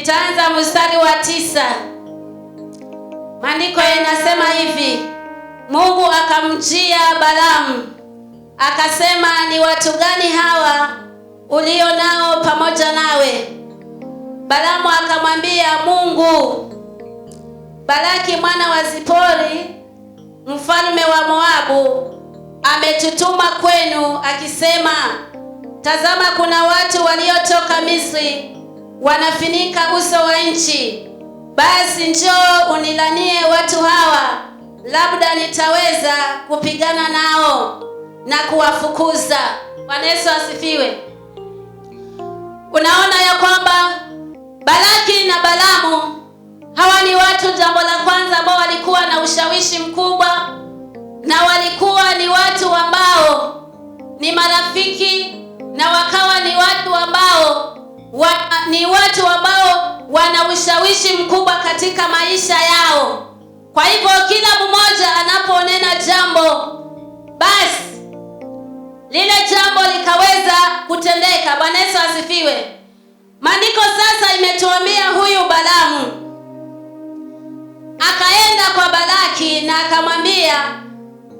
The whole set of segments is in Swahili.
Nitaanza mstari wa 9. Maandiko yanasema hivi: Mungu akamjia Balaamu akasema, ni watu gani hawa ulio nao pamoja nawe? Balaamu akamwambia Mungu, Balaki mwana wa Zipori mfalme wa Moabu ametutuma kwenu akisema, tazama, kuna watu waliotoka Misri wanafinika uso wa nchi. Basi njoo unilanie watu hawa, labda nitaweza kupigana nao na kuwafukuza. Bwana Yesu asifiwe. Unaona ya kwamba Balaki na Balaamu hawa ni watu, jambo la kwanza, ambao walikuwa na ushawishi mkubwa, na walikuwa ni watu ambao ni marafiki, na wakawa ni watu ambao wana ushawishi mkubwa katika maisha yao. Kwa hivyo kila mmoja anaponena jambo, basi lile jambo likaweza kutendeka. Bwana Yesu asifiwe. Maandiko sasa imetuambia huyu Balaamu akaenda kwa Balaki na akamwambia,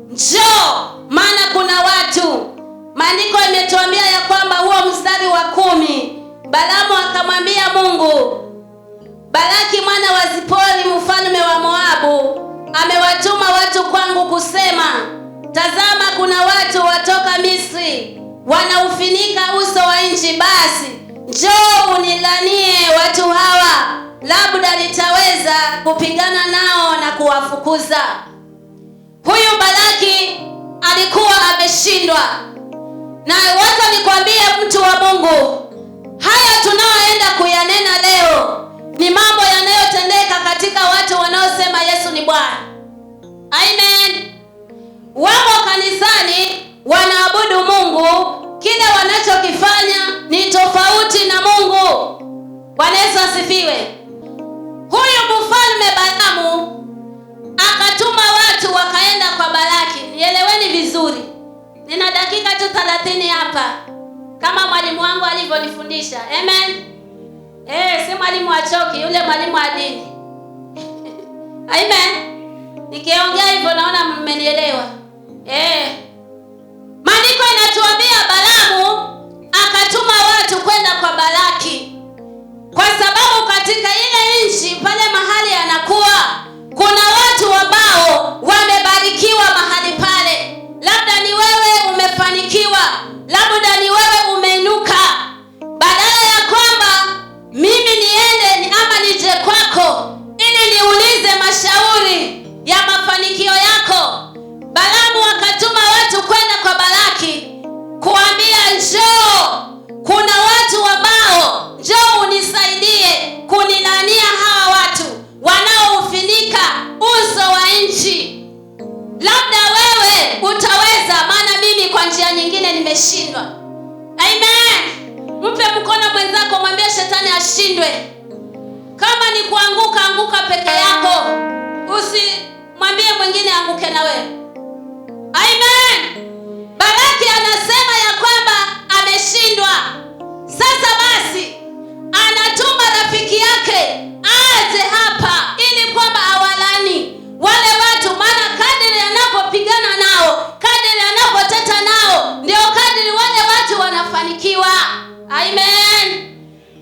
njoo, maana kuna watu. Maandiko imetuambia ya kwamba huo mstari wa 10, Balaamu akamwambia Mungu, Balaki mwana wa Zipori mfalme wa Moabu amewatuma watu kwangu kusema, tazama, kuna watu watoka Misri wanaufinika uso wa nchi. Basi njoo unilanie watu hawa, labda nitaweza kupigana nao na kuwafukuza. Huyu Balaki alikuwa ameshindwa. Na wacha nikwambie mtu wa Mungu, haya tunaoenda kuyanena leo ni mambo yanayotendeka katika watu wanaosema Yesu ni Bwana. Amen. Wao kanisani wanaabudu Mungu, kile wanachokifanya ni tofauti na Mungu. Bwana Yesu asifiwe. Huyu mfalme Balaamu akatuma watu wakaenda kwa Balaki. Nieleweni vizuri. Nina dakika tu 30 hapa, kama mwalimu wangu alivyonifundisha. Amen. Si mwalimu wa choki, yule mwalimu wa dini. Amen. Nikiongea hivyo naona mmenielewa. Maandiko inatuambia Balaamu akatuma watu kwenda kwa Balaki, kwa sababu katika ile nchi pale mahali anakuwa kuna watu ambao wamebarikiwa mahali pale. Labda ni wewe umefanikiwa, labda ni wewe umeinuka. Badala ya kwamba mimi niende ama nije kwako ili niulize mashauri ya mafanikio yako, Balaamu akatuma watu kwenda kwa Balaki kuambia, njoo, kuna watu ambao, njoo unisaidie kunilania hawa watu wanaoufinika uso wa nchi. Labda wewe utaweza, maana mimi kwa njia nyingine nimeshindwa. Amen. Mpe mkono mwenzako, mwambie shetani ashindwe. Kama ni kuanguka, anguka peke yako, usimwambie mwingine anguke na wewe. Amen. Balaki anasema ya kwamba ameshindwa. Sasa basi anatuma rafiki yake aje hapa ili kwamba awalani wale watu, maana kadiri anapopigana nao, kadiri anapoteta nao, ndio kadiri wale watu wanafanikiwa. Amen.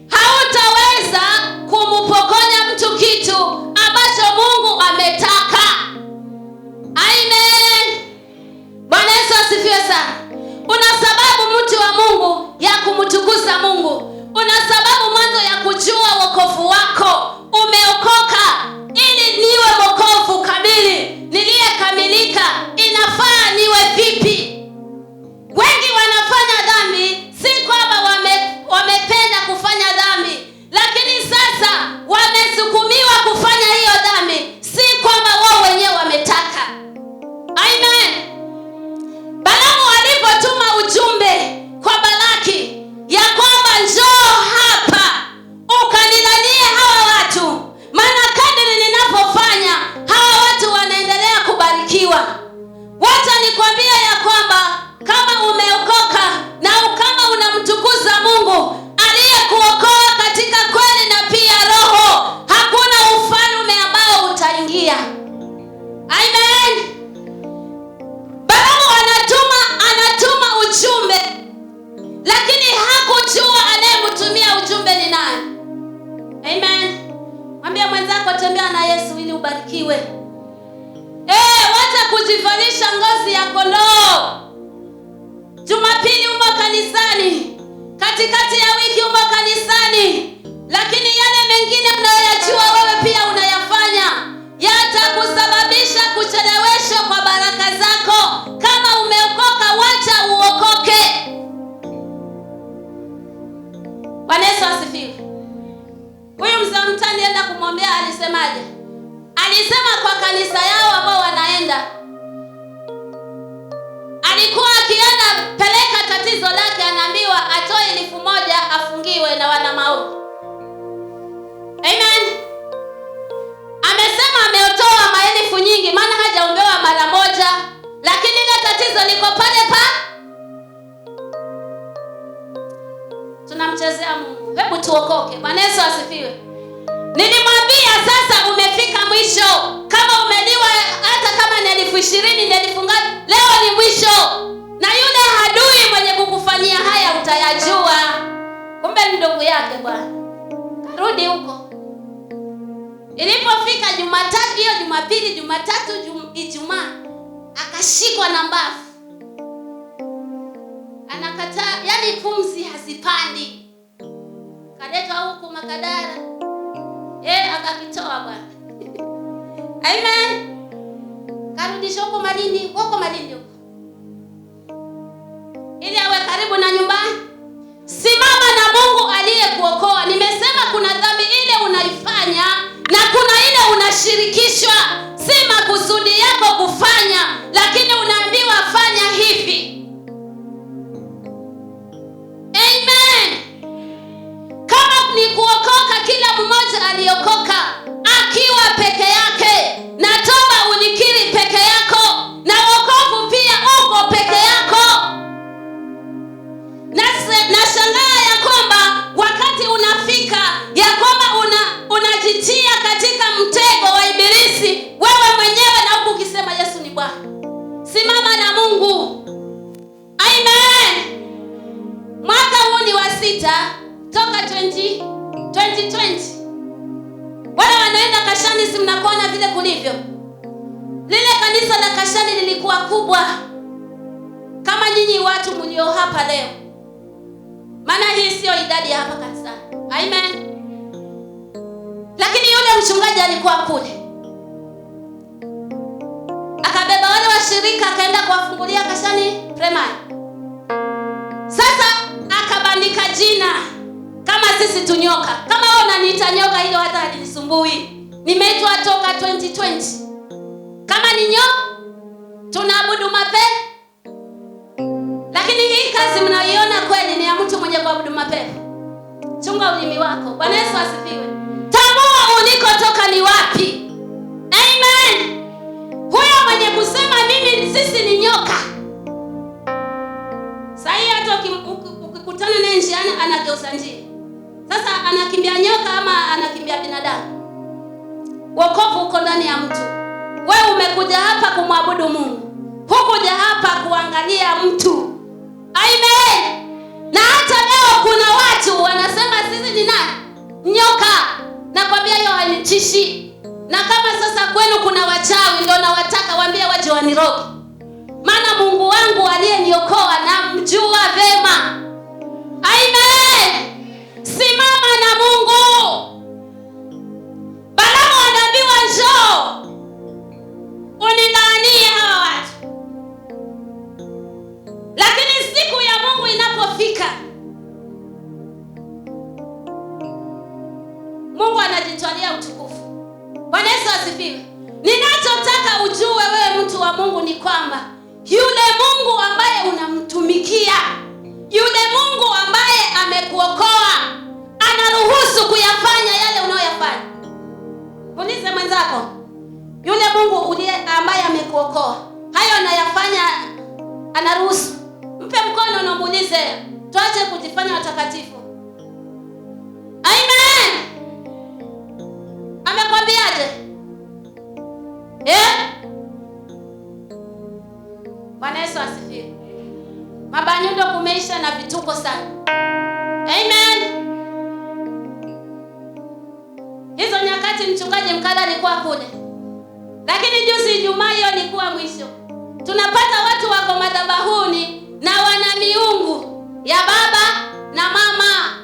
Hautaweza kumpokonya mtu kitu ambacho Mungu ametaka. Amen. Bwana Yesu asifiwe sana. Una sababu mtu wa Mungu ya kumtukuza Mungu. Una sababu mwanzo ya kujua wokovu wako. Umeokoka ili niwe wokovu kamili, niliyekamilika. Inafaa niwe vipi? Wengi wanafanya dhambi, si kwamba wamependa kufanya dhambi, lakini sasa wamesukumiwa kufanya hiyo dhambi, si kwamba ubarikiwe. Wacha kujivalisha ngozi ya kondoo. Jumapili umo kanisani, katikati ya wiki umo kanisani, lakini yale mengine unayoyajua wewe pia unayafanya, yatakusababisha kucheleweshwa kwa baraka zako. Kama umeokoka, wacha uokoke. Bwana Yesu asifiwe. Huyu mzee mtani enda kumwambia, alisemaje? Alisema kwa kanisa yao ambao wanaenda, alikuwa akienda peleka tatizo lake, anaambiwa atoe 1,000 afungiwe na wana maombi. Amen. Amesema ameotoa maelfu nyingi, maana hajaombewa mara moja, lakini ile tatizo liko pale pa. Tunamchezea Mungu. Hebu tuokoke. Bwana Yesu asifiwe. Nilimwambia sasa umefika mwisho. Kama umeliwa hata kama ni 20,000 ni 10,000, leo ni mwisho. Na yule adui mwenye kukufanyia haya utayajua. Kumbe ni ndugu yake bwana. Karudi huko. Ilipofika Jumatatu, hiyo Jumapili, Jumatatu, Ijumaa, akashikwa na mbavu. Anakataa, yani pumzi hazipandi. Kaletwa huku Makadara. Akakitoa bwana. Amen. Karudisha huko Malindi, huko Malindi huko. Ili awe karibu na nyumbani. Simama na Mungu aliyekuokoa. Nimesema kuna dhambi ile unaifanya na kuna ile unashirikishwa. Si makusudi yako kufanya, lakini unaambiwa fanya hivi. Amen. Kama ni kuokoka, kila mmoja aliokoka akiwa peke yake, na toba ulikiri peke yako, na wokovu pia uko peke yako. Na shangaa ya kwamba wakati unafika ya kwamba unajitia katika mtego wa ibilisi wewe mwenyewe, na huku ukisema Yesu ni Bwana. Simama na Mungu. Amen. Mwaka huu ni wa 6 toka 2020. Wale wanaenda Kashani, si mnakuona vile kulivyo. Lile kanisa la Kashani lilikuwa kubwa kama nyinyi watu mlio hapa leo. Maana hii sio idadi ya hapa kanisani. Amen. Lakini yule mchungaji alikuwa kule. Akabeba wale washirika akaenda kuwafungulia Kashani Primary. Sasa akabandika jina kama sisi tunyoka. Kama wewe unaniita nyoka, hilo hata halinisumbui. Nimeitwa toka 2020. Kama ni tunaabudu mapepo. Lakini hii kazi mnaiona kweli ni ya mtu mwenye kuabudu mapepo. Chunga ulimi wako. Bwana Yesu asifiwe. Tambua ulikotoka ni wapi. Amen. Huyo mwenye kusema sisi ni nyoka, sasa hata ukikutana naye njiani anageuza njia. Sasa anakimbia nyoka ama anakimbia binadamu? Wokovu uko ndani ya mtu. Wewe umekuja hapa kumwabudu Mungu. Hukuja hapa kuangalia mtu. Amen. Na hata leo kuna watu wanasema sisi ni nani? Nyoka. Nakwambia hiyo hainitishi. Na kama sasa kwenu kuna wachawi, ndio nawataka waambie waje waniroge. Maana Mungu wangu aliyeniokoa na mjua vema. Amen. Simama na Mungu. Balaamu anaambiwa njoo unilaanie hawa watu. Lakini siku ya Mungu inapofika, Mungu anajitwalia utukufu. Bwana Yesu asifiwe. Ninachotaka ujue wewe mtu wa Mungu ni kwamba yule Mungu ambaye unamtumikia, yule Mungu ambaye amekuokoa, anaruhusu kuyafanya yale unayoyafanya. Ulize mwenzako, yule Mungu ambaye amekuokoa, hayo anayafanya anaruhusu. Mpe mkono na muulize, tuache kujifanya watakatifu. Amen. Amekwambiaje? Bwana Yesu asifiwe. Mabanyundo kumeisha na vituko sana. Amen. Hizo nyakati mchungaji Mkala alikuwa kule. Lakini juzi Ijumaa hiyo ilikuwa mwisho. Tunapata watu wako madhabahuni na wana miungu ya baba na mama.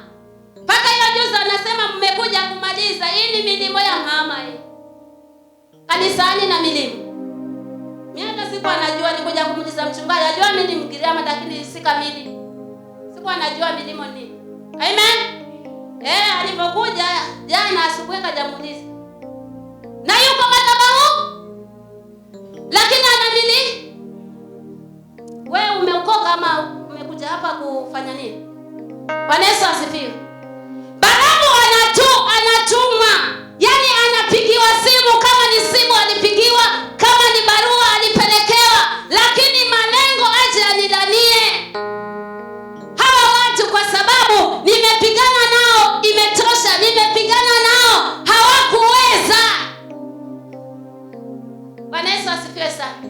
Mpaka hiyo juzi anasema mmekuja kumaliza hii ni milimo ya mama hii. Kanisani na milimo. Miaka siku anajua nikuja kumuliza mchungaji. Ajua mimi ni Mgiriama lakini si kamili. Siku anajua milimo nini. Amen. Alipokuja jana asubuhi kajamuliza. Na yuko madhabahu. Lakini anamili. Wewe umeokoka ama umekuja hapa kufanya nini? Bwana Yesu asifiwe. Balamu anatumwa. Yaani anapigiwa simu, kama ni simu alipigiwa, kama ni barua alipelekewa, lakini malengo aje anidanie hawa watu, kwa sababu nimepigana nao, imetosha, nimepigana nao, hawakuweza. Bwana Yesu asifiwe sana.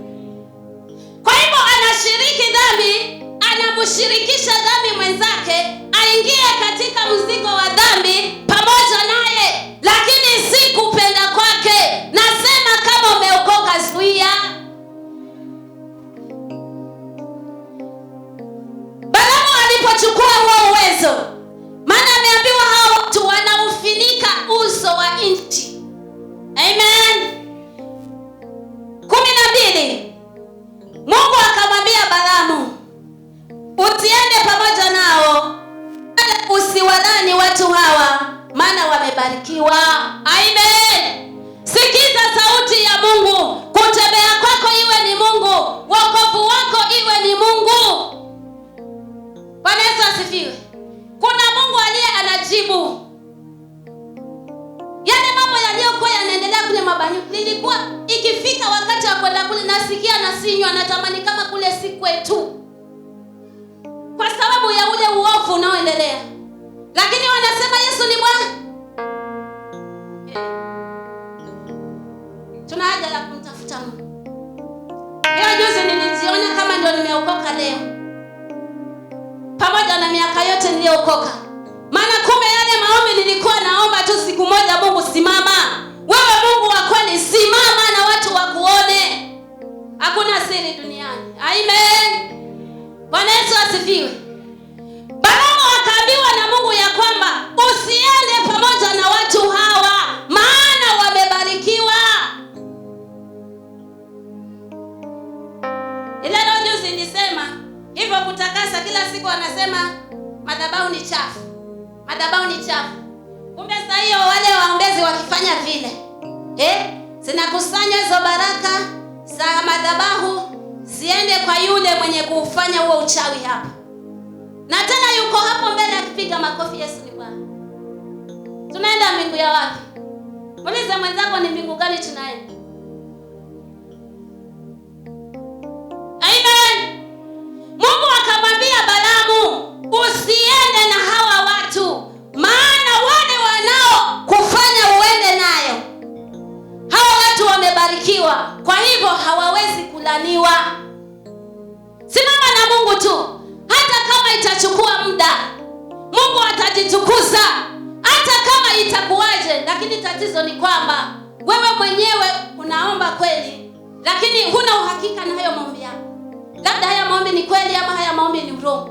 Kwa hivyo anashiriki dhambi, anamshirikisha dhambi mwenzake, aingie katika mzigo wa dhambi pamoja naye, lakini si kupenda kwake. Nasema kama umeokoka zuia. Balamu alipochukua huo uwezo, maana ameambiwa hao watu wanaufinika uso wa nchi. Amen. 12. Mungu akamwambia Balamu, usiende pamoja nao, usiwadhani watu hawa, maana wamebarikiwa. Amen. Sikiza sauti ya Mungu. Kutembea kwako iwe ni Mungu, wokovu wako iwe ni Mungu. Bwana Yesu asifiwe. Kuna Mungu aliye anajibu. Yale mambo yaliyokuwa yanaendelea kule mabani, nilikuwa ikifika wakati wa kwenda kule nasikia nasinywa, natamani kama kule si kwetu, kwa sababu ya ule uovu unaoendelea. Lakini wanasema Yesu ni Bwana. Tuna haja ya kumtafuta Mungu. Hiyo juzi nilijiona kama ndio nimeokoka leo, pamoja na miaka yote niliyookoka. Maana kumbe yale maombi nilikuwa naomba tu siku moja, Mungu simama. Wewe Mungu wa kweli simama na watu wakuone. Hakuna siri duniani. Amen. Bwana Yesu asifiwe. Balamu akaambiwa na Mungu ya kwamba usiende pamoja na watu hawa, maana wamebarikiwa. Ile ndio juzi nilisema hivyo, kutakasa kila siku anasema madhabahu ni chafu. Madhabahu ni chafu. Kumbe sasa hiyo wale waombezi wakifanya vile, zinakusanya hizo baraka za madhabahu ziende kwa yule mwenye kufanya huo uchawi hapa. Na tena yuko hapo mbele akipiga makofi, Yesu ni Bwana. Tunaenda mbingu ya wapi? Muulize mwenzako ni mbingu gani tunaenda? Amen. Mungu akamwambia Balamu, usiende na hawa watu, maana wale wanao kufanya uende nayo, hawa watu wamebarikiwa, kwa hivyo hawawezi kulaniwa. Simama na Mungu tu. Hata kama itachukua muda, Mungu atajitukuza. Hata kama itakuwaje, lakini tatizo ni kwamba wewe mwenyewe unaomba kweli, lakini huna uhakika na hayo maombi yako. Labda haya maombi ni kweli ama haya maombi ni urongo.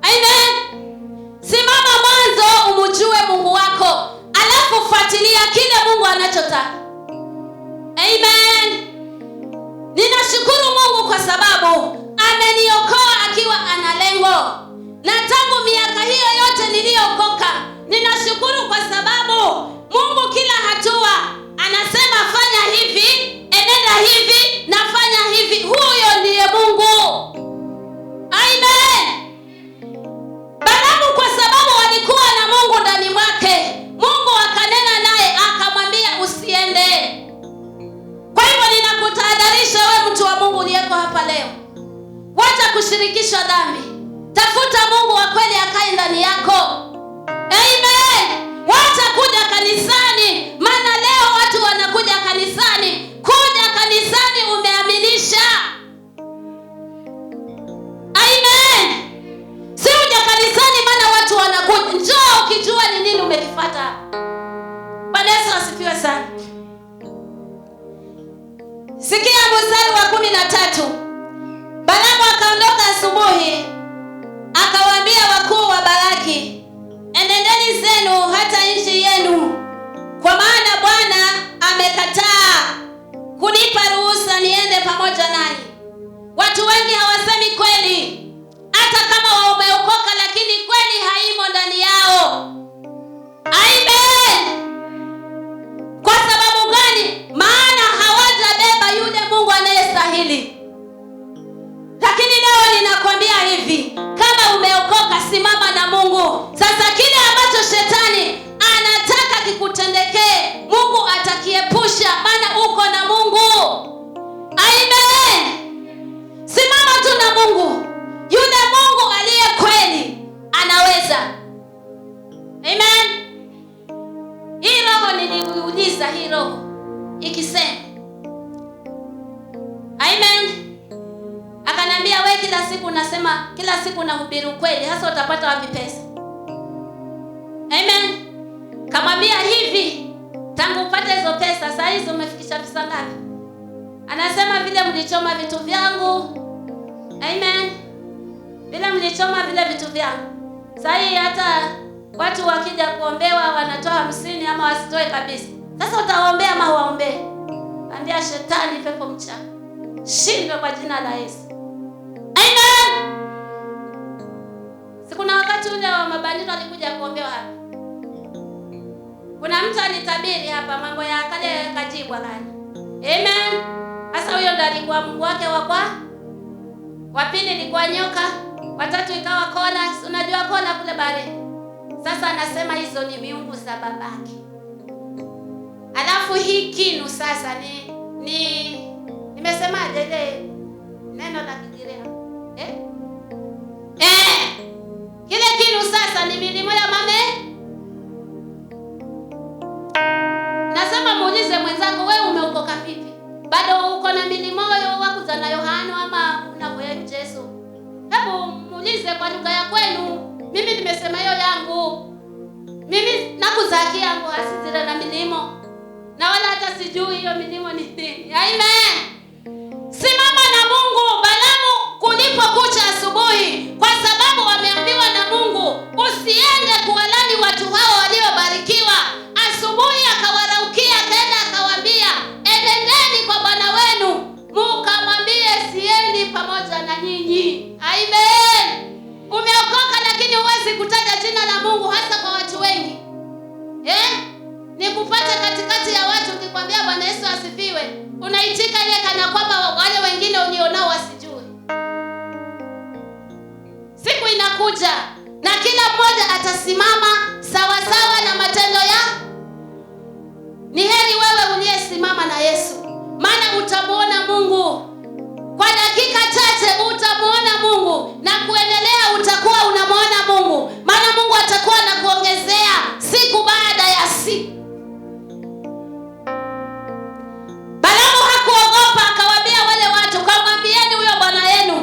Amen. Simama mwanzo umjue Mungu wako, alafu fuatilia kile Mungu anachotaka. Amen. Ninashukuru Mungu kwa sababu ameniokoa akiwa ana lengo. Na tangu miaka hiyo yote niliyookoka, ninashukuru kwa sababu Mungu kila hatua anasema fanya hivi, enenda hivi, na fanya hivi. Huyo ndiye Mungu. Amen. Balamu kwa sababu walikuwa na Mungu ndani mwake, Mungu akanena naye akamwambia usiende. Kwa hivyo ninakutahadharisha wewe mtu wa Mungu uliyeko hapa leo, wacha kushirikishwa dhambi. Tafuta Mungu wa kweli akae ndani yako. Amen. Wacha kuja kanisani, maana leo watu wanakuja kanisani. Kuja kanisani umeaminisha. Amen. Si uja kanisani maana watu wanakuja. Njoo ukijua ni nini umekifuata. Bwana Yesu asifiwe sana. Sikia mstari wa 13. Balaamu akaondoka asubuhi, akawaambia wakuu wa Balaki, enendeni zenu hata nchi yenu, kwa maana Bwana amekataa kunipa ruhusa niende pamoja nanyi. Watu wengi hawasemi kweli, hata kama wameokoka, lakini kweli haimo ndani yao. Amen. Kwa sababu gani? Maana hawajabeba yule Mungu anayestahili. Lakini leo ninakwambia hivi, kama umeokoka, simama na Mungu. Sasa kile ambacho shetani anataka kikutendekee, Mungu atakiepusha, maana uko na Mungu. Amen. Simama tu na Mungu. Yule Mungu aliye kweli anaweza. Amen. Hii roho niliuliza, hii roho ikisema amen, akanambia wewe kila siku unasema, kila siku unahubiri ukweli, hasa utapata wapi pesa? Amen. Kamwambia hivi, tangu upate hizo pesa, saa hizi umefikisha pesa ngapi? Anasema vile mlichoma vitu vyangu. Amen. Vile mlichoma vile vitu vyangu, saa hii hata watu wakija kuombewa wanatoa 50 ama wasitoe kabisa. Sasa utaombea ama waombee? Ambia shetani, pepo mchafu, shindwe kwa jina la Yesu. Amen. Sikuna wakati ule wa mabandito alikuja kuombewa hapa. Kuna mtu alitabiri hapa mambo ya kale kajibwa gani. Amen. Sasa huyo ndo alikuwa Mungu wake wa pili ilikuwa nyoka, watatu ikawa kona. Unajua kona kule baharini. Sasa anasema hizo ni miungu za babake. Alafu hii kinu sasa nimesemaje ile neno la Kiingereza? Kile kinu sasa ni milimo ya mame. Nasema muulize mwenzangu, wewe umeokoka vipi? Bado uko na milimo wako za Yohana ama unakoya Yesu? Hebu muulize kwa lugha ya kwenu. Mimi nimesema hiyo yangu. Mimi nakuzakia yangu asizile na milimo. Na wala hata sijui hiyo milimo ni nini. Amen. Simama na Mungu. Balaamu kulipokucha asubuhi, kwa sababu wameambiwa na Mungu usiende kuwalani watu hao waliobarikiwa. Asubuhi akawaraukia, akaenda akawaambia, enendeni kwa Bwana wenu, mkamwambie siendi pamoja na nyinyi. Amen. Umeokoka lakini huwezi kutaja jina la Mungu, hasa kwa watu wengi. Nikupate katikati ya watu ukikwambia Bwana Yesu asifiwe, unaitika ile kana kwamba wale wengine unionao wasijue. Siku inakuja na kila mmoja atasimama sawa sawa na matendo ya. Ni heri wewe uliyesimama na Yesu, maana utamuona Mungu. Kwa dakika chache utamuona Mungu, na kuendelea utakuwa unamuona Mungu, maana Mungu atakuwa anakuongezea siku baada ya siku. Balaamu hakuogopa, akawaambia wale watu, kamwambieni huyo bwana yenu,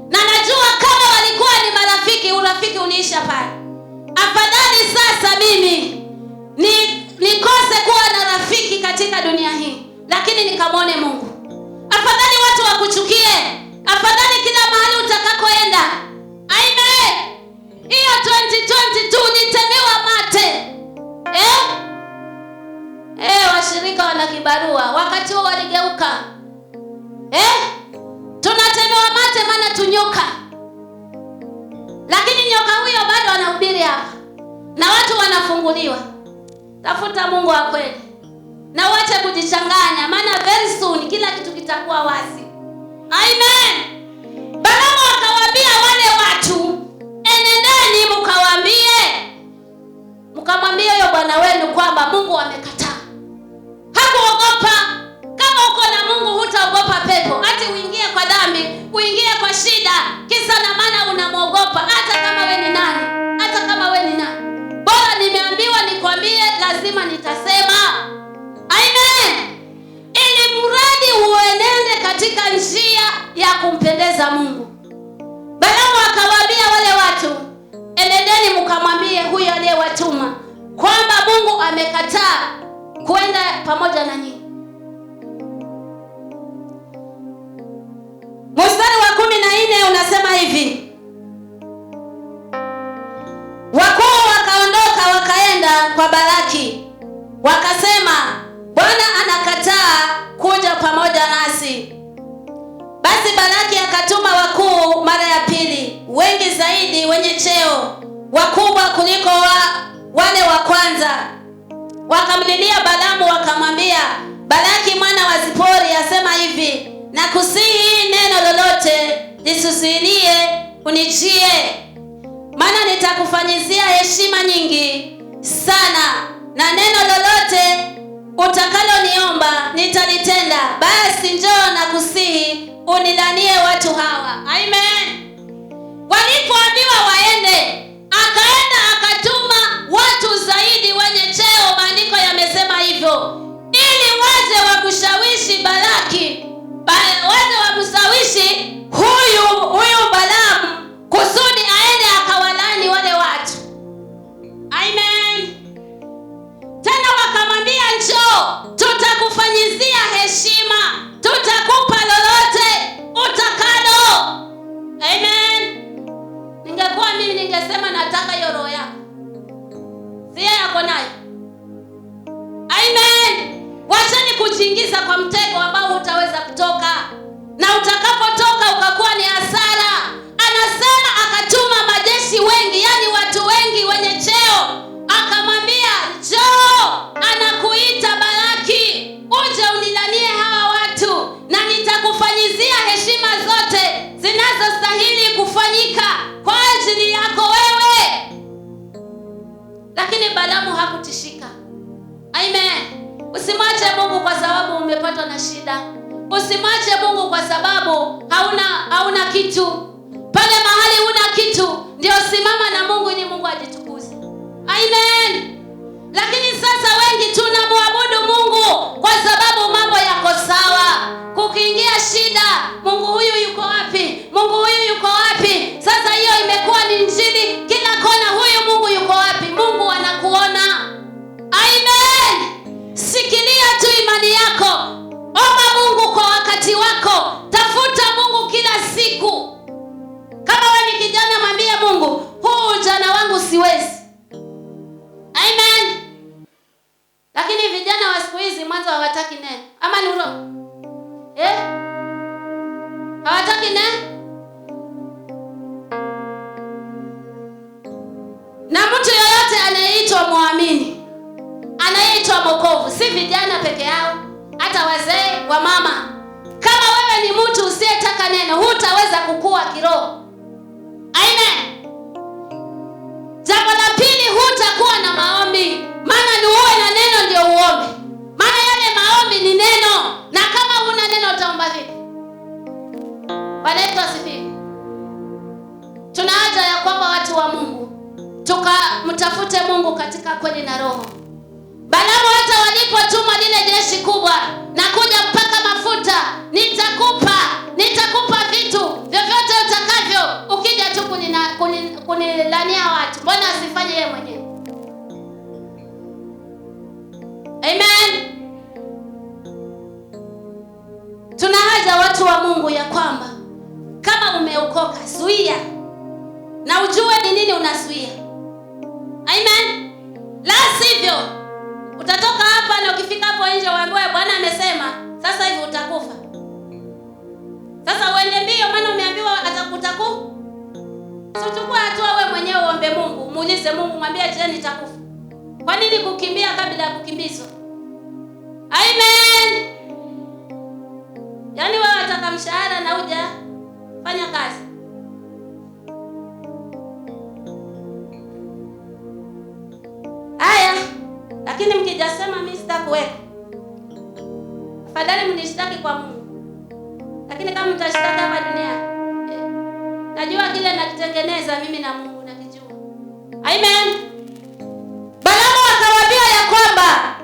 na najua kama walikuwa ni marafiki, urafiki uniisha pale. Afadhali sasa mimi nikose kuwa na rafiki katika dunia hii, lakini nikamwone Mungu. Afadhali watu wakuchukie, afadhali kila mahali utakakoenda. Amen. Hiyo 2022 nitemewa mate. Washirika wana kibarua, wakati huo waligeuka. Tunatemewa mate maana tunyoka. Lakini nyoka huyo bado anahubiri hapa, na watu wanafunguliwa. Tafuta Mungu wa kweli na uache kujichanganya, maana very soon kila kitu kitakuwa wazi. Amen. Balaamu akawaambia wale watu, enendeni mkamwambie huyo bwana wenu kwamba Mungu amekataa. Hakuogopa. Kama uko na Mungu hutaogopa pepo. Hata uingie kwa dhambi, uingie kwa shida, kisa na maana unamuogopa, hata kama we ni nani. Hata kama we ni nani. Bora nimeambiwa nikwambie, lazima nitasema. Amen. Ili mradi uenende katika njia ya kumpendeza Mungu. Balaamu akawaambia wale watu, enendeni mkamwambie huyo aliyewatuma kwamba Mungu amekataa kwenda pamoja na nyinyi. anasema hivi, wakuu wakaondoka wakaenda kwa Balaki, wakasema, Bwana anakataa kuja pamoja nasi. Basi Balaki akatuma wakuu mara ya pili, wengi zaidi, wenye cheo, wakubwa kuliko wale wa kwanza. Wakamlilia Balaamu wakamwambia, Balaki mwana wa Zipori asema hivi, nakusihi neno lolote lisuzuilie unijie, maana nitakufanyizia heshima nyingi sana, na neno lolote utakaloniomba nitalitenda. Basi njoo nakusihi unilanie watu hawa. Amen. Walipoambiwa waende, akaenda akatuma watu zaidi wenye cheo, maandiko yamesema hivyo, ili waje wakushawishi Balaki, waje wakushawishi huyu Balaamu kusudi aende akawalani wale watu. Amen. Tena wakamwambia, njoo tutakufanyizia heshima, tutakupa lolote utakalo. Amen. Ningekuwa mimi ningesema nataka hiyo roho yako. Sia yako nayo. Amen. Wacheni kujiingiza kwa mtego ambao hutaweza kutoka, na utakapotoka ukakuwa ni hasara. Anasema akatuma majeshi wengi, yani watu wengi wenye cheo, akamwambia, njoo, anakuita Balaki, uje unilanie hawa watu, na nitakufanyizia heshima zote zinazostahili kufanyika kwa ajili yako wewe. Lakini Balaamu hakutishika. Amen. Usimwache Mungu kwa sababu umepatwa na shida. Usimwache Mungu kwa sababu hauna kitu. Pale mahali huna kitu, ndio simama na Mungu ili Mungu ajitukuze. Amen. Lakini sasa wengi tunamwabudu Mungu kwa sababu mambo yako sawa. Kukiingia shida, Mungu huyu yuko wapi? Mungu huyu yuko wapi? Sasa hiyo imekuwa ni injili kila kona, huyu Mungu yuko wapi? Mungu anakuona. Amen. Sikilia tu imani yako. Omba Mungu kwa wakati wako. Tafuta Mungu kila siku. Kama wewe ni kijana, mwambie Mungu, huu ujana wangu siwezi. Amen. Lakini vijana wa siku hizi mwanzo hawataki neno. Ama ni urongo? Hawataki neno. Na mtu yoyote anayeitwa muamini, anayeitwa mwokovu, si vijana peke yao, hata wazee, wa mama. Kama wewe ni mtu usiyetaka neno, hutaweza kukua kiroho. Amen. Jambo la pili, hutakuwa na maombi. Maana ni uwe na neno ndio uombe. Maana yale maombi ni neno. Na kama huna neno utaomba vipi? Bwana Yesu asifiwe. Tuna haja ya kwamba watu wa Mungu tukamtafute Mungu katika kweli na roho. Balaamu hata walipotuma lile jeshi kubwa na kuja mpaka mafuta, nitakupa vitu vyovyote utakavyo ukija tu kunilania watu. Mbona asifanye yeye mwenyewe? Amen. Tuna haja watu wa Mungu ya kwamba kama umeokoka, zuia na ujue ni nini unazuia. Amen. La sivyo utatoka hapa na ukifika hapo nje waambiwe Bwana amesema sasa hivi utakufa. Sasa uende mbio, maana umeambiwa utakufa. Usichukue hatua wewe mwenyewe, uombe Mungu, muulize Mungu, mwambie je, nitakufa. Kwa nini kukimbia kabla ya kukimbizwa? Amen. Yaani wewe unataka mshahara na uja fanya kazi. Haya, lakini mkijasema mimi sitakuweka, afadhali mnishtaki kwa Mungu. Lakini kama mtashtaki hapa duniani, najua kile nakitengeneza mimi na Mungu nakijua. Amen. Balaamu akawaambia ya kwamba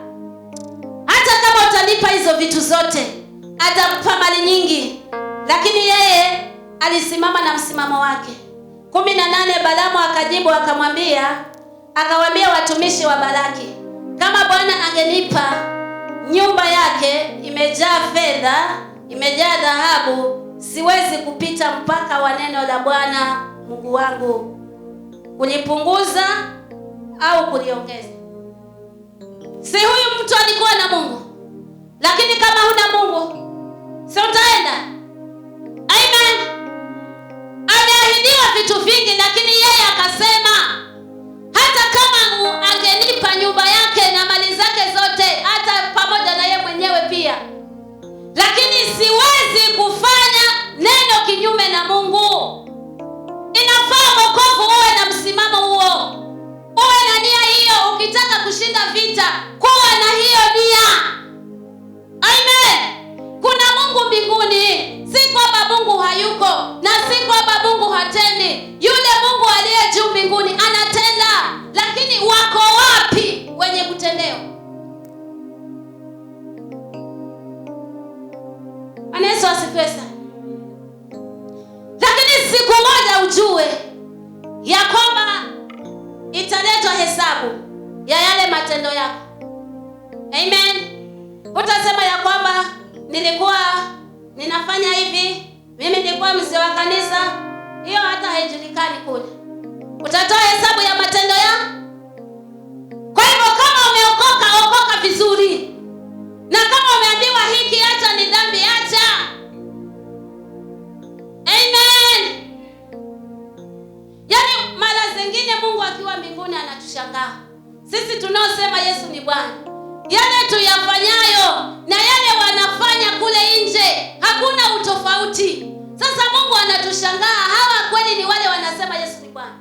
hata kama utanipa hizo vitu zote, atampa mali nyingi. Lakini yeye alisimama na msimamo wake. 18 Balaamu akajibu akawaambia watumishi wa Balaki, kama Bwana angenipa nyumba yake imejaa fedha, imejaa dhahabu, siwezi kupita mpaka wa neno la Bwana Mungu wangu, kulipunguza au kuliongeza. Si huyu mtu alikuwa na Mungu, lakini kama huna Mungu si utaenda. Amen. Ameahidiwa vitu vingi, lakini yeye akasema hata kama angenipa nyumba yake na mali zake zote, hata pamoja na yeye mwenyewe pia, lakini siwezi kufanya neno kinyume na Mungu. Inafaa wokovu uwe na msimamo huo, uwe na nia hiyo. Ukitaka kushinda vita, kuwa na hiyo nia. Amen. Kuna Mungu mbinguni, si kwamba Mungu hayuko na si kwamba Mungu hatendi. Yule Mungu aliye juu mbinguni anatenda, lakini wako wapi wenye kutendewa? Yesu asifiwe sana. Lakini siku moja ujue ya kwamba italetwa hesabu ya yale matendo yako. Amen. Utasema ya kwamba nilikuwa ninafanya hivi, mimi nilikuwa mzee wa kanisa. Hiyo hata haijulikani kule. Utatoa hesabu ya matendo yako. Kwa hivyo kama umeokoka, okoka vizuri. Na kama umeambiwa hiki hata ni dhambi, acha. Amen. Yaani mara zingine Mungu akiwa mbinguni anatushangaa. Sisi tunaosema Yesu ni Bwana, yale tuyafanyayo na yale wanafanya kule nje hakuna utofauti. Sasa Mungu anatushangaa, hawa kweli ni wale wanasema Yesu ni Bwana?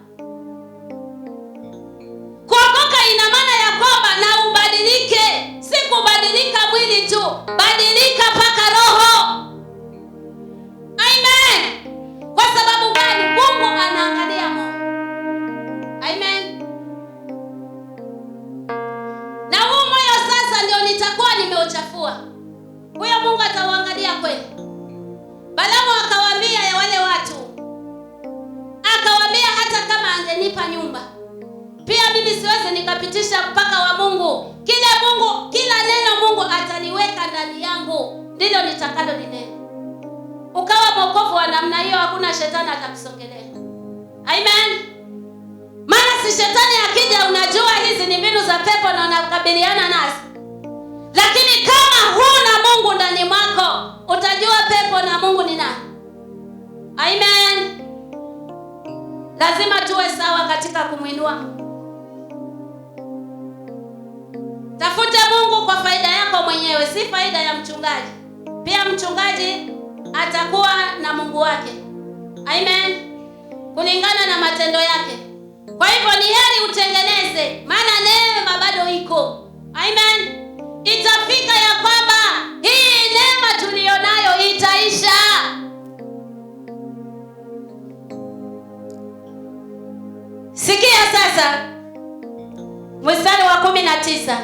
Kuokoka ina maana ya kwamba na ubadilike, si kubadilika mwili tu, badilika mpaka roho. Amen. Kwa sababu gani? Mungu anaangalia moyo. Amen. Na huu moyo sasa ndio nitakuwa nimeuchafua. Huyo Mungu atauangalia kweli? Balaamu akawaambia ya wale watu, akawaambia hata kama angenipa nyumba, pia mimi siwezi nikapitisha mpaka wa Mungu. Kila neno Mungu ataliweka ndani yangu, ndilo nitakalo linena. Ukawa mwokovu wa namna hiyo, hakuna shetani atakusongelea. Amen. Maana si shetani akija, unajua hizi ni mbinu za pepo na unakabiliana nazo. Lakini kama huna Mungu ndani mwako, utajua pepo na Mungu ni nani. Amen. Lazima tuwe sawa katika kumwinua. Tafuta Mungu kwa faida yako mwenyewe, si faida ya mchungaji. Pia mchungaji atakuwa na Mungu wake. Amen. Kulingana na matendo yake. Kwa hivyo ni heri utengeneze, maana neema bado iko. Amen. Itafika ya kwamba hii neema tulionayo itaisha. Sikia sasa mstari wa 19.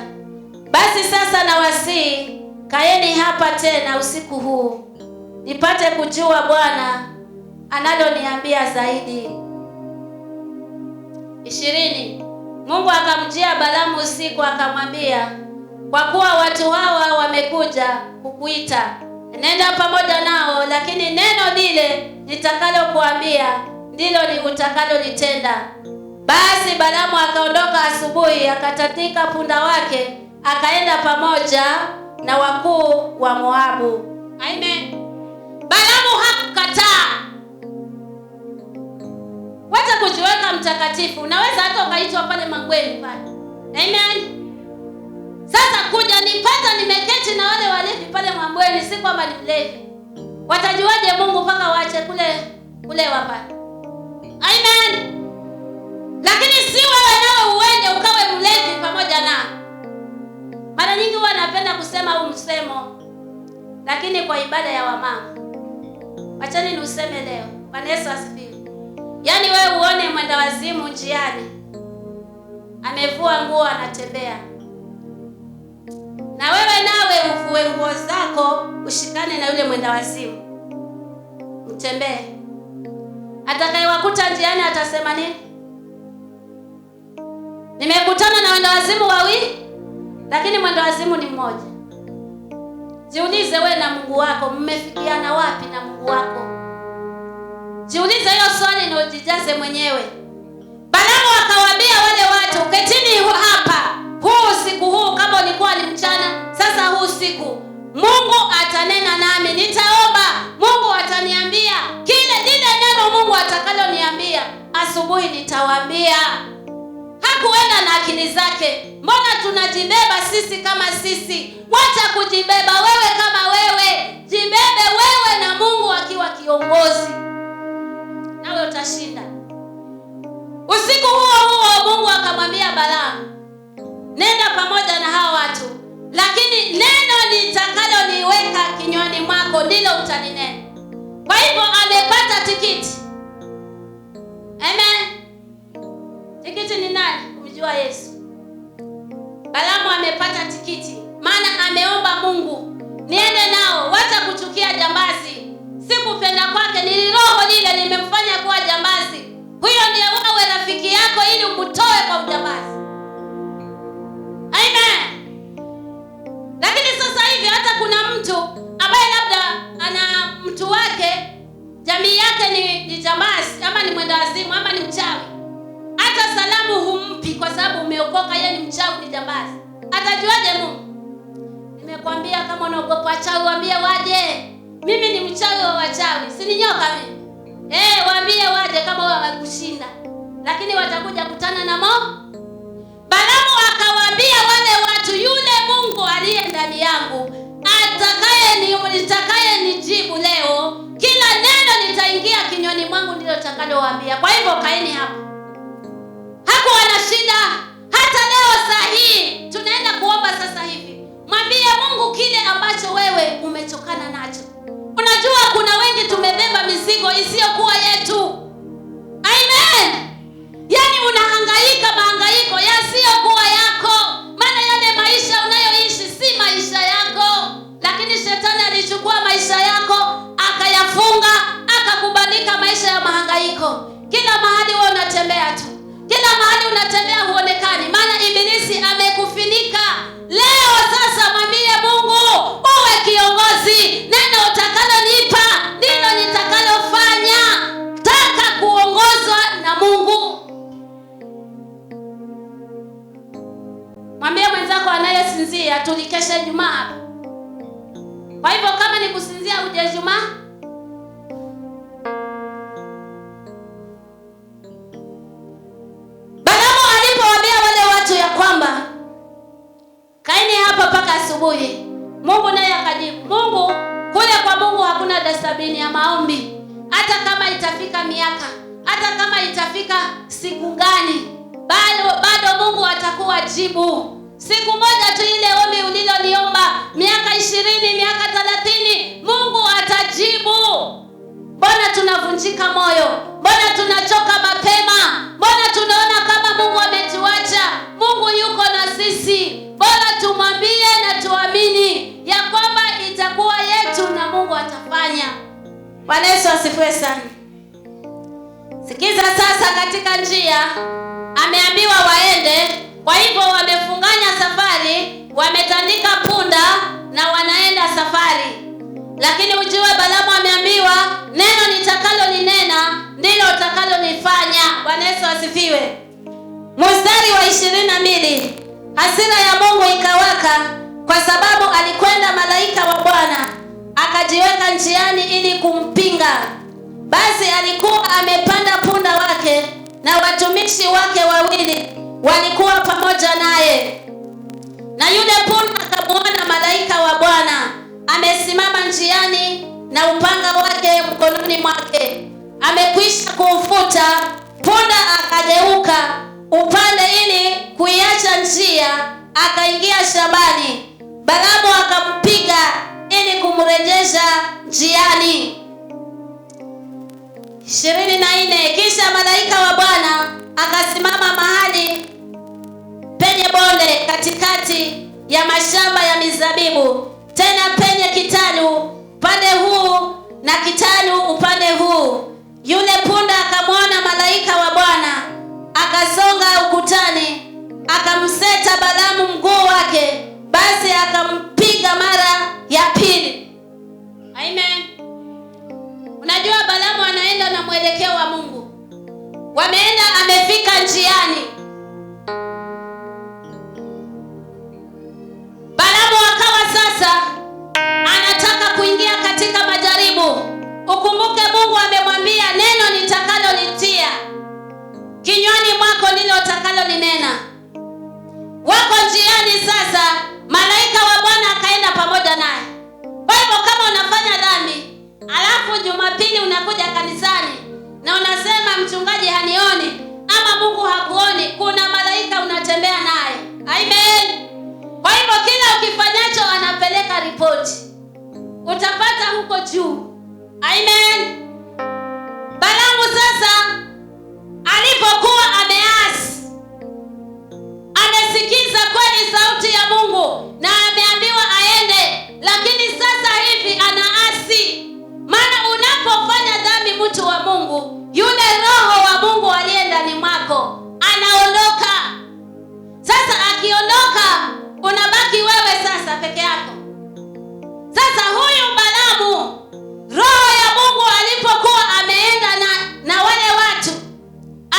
Basi sasa nawasihi, kaeni hapa tena usiku huu, nipate kujua Bwana analoniambia zaidi. 20. Mungu akamjia Balaamu usiku akamwambia, kwa kuwa watu hawa wamekuja kukuita, nenda pamoja nao, lakini neno lile nitakalokuambia ndilo utakalolitenda. Basi Balaamu akaondoka asubuhi, akatatika punda wake, akaenda pamoja na wakuu wa Moabu. Amen. Balaamu hakukataa. Wacha kujiweka mtakatifu. Unaweza hata ukaitwa pale Mangweni pale. Amen. Sasa kuja nipata nimeketi na wale walevi pale Mangweni, si kwamba ni mlevi. Watajuaje Mungu mpaka waache kule wapale? Amen. Lakini si wewe nao uende ukawe mlevi pamoja nao. Mara nyingi huwa napenda kusema huu msemo, lakini kwa ibada ya wamama, wachani ni useme leo. Bwana Yesu asifiwe. Yaani wewe uone mwenda wazimu njiani, amevua nguo anatembea, na wewe nawe uvue nguo zako ushikane na yule mwenda wazimu mtembee. Atakayewakuta njiani atasema nini? Nimekutana na mwenda wazimu wawili, lakini mwenda wazimu ni mmoja. Jiulize wewe na Mungu wako, mmefikiana wapi na Mungu wako? Jiulize hiyo swali na ujijaze mwenyewe. Balaamu akawaambia wale watu, ketini hapa huu usiku huu, kama ulikuwa ni mchana, sasa huu usiku Mungu atanena nami, nitaomba, Mungu ataniambia lile neno Mungu atakaloniambia, asubuhi nitawaambia. Hakuenda na akili zake. Mbona tunajibeba sisi kama sisi? Wacha kujibeba wewe kama wewe. Jibebe wewe na Mungu akiwa kiongozi, nawe utashinda. Usiku huo Mungu akamwambia Balaamu, nenda pamoja na hao watu, lakini neno nitakaloniweka kinywani mwako ndilo utaninena. Kwa hivyo amepata tikiti. Amen. Tikiti ni nani? Kumjua Yesu. Balaamu amepata tikiti, maana ameomba Mungu, niende nao, wacha kuchukia jambazi. Sikupenda kwake, ni roho lile limemfanya kuwa jambazi. Huyo ndiye wewe rafiki yako ili umtoe kwa ujambazi. Amen. Lakini sasa hivi hata kuna mtu ambaye labda ana mtu wake, jamii yake ni jambazi, ama ni mwenda wazimu, ama ni mchawi. Hata salamu humpi kwa sababu umeokoka, yeye ni mchawi, ni jambazi. Atajuaje Mungu? Nimekwambia kama unaogopa wachawi, waambie waje. Mimi ni mchawi wa wachawi, si ni nyoka mimi. Waambie waje kama wao wakushinda. Lakini watakuja kutana na Balaamu akawaambia wale watu, yule Mungu aliye ndani yangu atakaye nijibu leo, kila neno litaingia kinywani mwangu ndilo nitakalowaambia. Kwa hivyo kaeni hapo. Hakuwa na shida. Hata leo saa hii tunaenda kuomba sasa hivi, mwambie Mungu kile ambacho wewe umechokana nacho. Unajua kuna wengi tumebeba mizigo isiyokuwa yetu. Amen. Yaani unahangaika mahangaiko yasiyokuwa yako, maana yale maisha unayoishi si maisha yako, lakini shetani alichukua maisha yako akayafunga, akakubandika maisha ya mahangaiko. Kila mahali wewe unatembea tu, kila mahali unatembea huonekani, maana ibilisi amekufunika. Leo sasa mwambie Mungu, uwe kiongozi. Neno utakalonipa ndilo nitakalofanya. Taka kuongozwa na Mungu. Mwambie mwenzako anayesinzia, tulikesha Ijumaa hapa. Kwa hivyo kama ni kusinzia uje Ijumaa. Balaamu alipowaambia wale watu ya kwamba kaeni hapa mpaka asubuhi, Mungu naye akajibu. Mungu kule, kwa Mungu hakuna dasabini ya maombi. Hata kama itafika miaka, hata kama itafika siku gani, bado Mungu atakuwa jibu. Siku moja tu ile ombi uliloliomba, miaka 20, miaka 30, Mungu atajibu. Mbona tunavunjika moyo? Mbona tunachoka mapema? Mbona tunaona kama Mungu ametuacha? Mungu yuko na sisi. Bora tumwambie na tuamini ya kwamba itakuwa yetu na Mungu atafanya. Bwana Yesu asifiwe sana. Sikiza sasa, katika njia ameambiwa waende. Kwa hivyo wamefunganya safari, wametandika punda na wanaenda safari. Lakini ujue Balaamu ameambiwa, neno nitakalolinena ndilo utakalolifanya. Bwana Yesu asifiwe. Mstari wa 22. Hasira ya Mungu ikawaka kwa sababu alikwenda malaika wa Bwana akajiweka njiani ili kumpinga. Basi alikuwa amepanda punda wake na watumishi wake wawili walikuwa pamoja naye. Na yule punda akamwona malaika wa Bwana amesimama njiani na upanga wake mkononi mwake, amekwisha kuufuta. Punda akageuka upande ili kuiacha njia, akaingia shambani. Balaamu akampiga ili kumrejesha njiani. 24. Kisha malaika wa Bwana akasimama mahali penye bonde katikati ya mashamba ya mizabibu, tena penye kitalu upande huu na kitalu upande huu. Yule punda akamwona malaika wa Bwana, akasonga ukutani, akamseta Balaamu mguu wake, basi akampiga mara ya pili. Amen. Unajua Balaamu anaenda na mwelekeo wa Mungu. Wameenda, amefika njiani, Balaamu akawa sasa anataka kuingia katika majaribu. Ukumbuke Mungu amemwambia neno nitakalolitia kinywani mwako ndilo utakalolinena. Wako njiani sasa, malaika wa Bwana akaenda pamoja naye. Kwa hivyo kama unafanya dhambi, alafu Jumapili unakuja kanisani na unasema mchungaji hanioni ama Mungu hakuoni, kuna malaika unatembea naye. Amen. Kwa hivyo kila ukifanyacho anapeleka ripoti, utapata huko juu. Amen. Balaamu sasa alipokuwa ameasi, amesikiza kweli sauti ya Mungu na ameambiwa aende, lakini sasa hivi anaasi. Maana unapofanya dhambi, mtu wa Mungu, yule roho wa Mungu aliye ndani mwako anaondoka. Sasa akiondoka, unabaki wewe sasa peke yako. Sasa huyu Balaamu, roho ya Mungu alipokuwa ameenda na wale watu,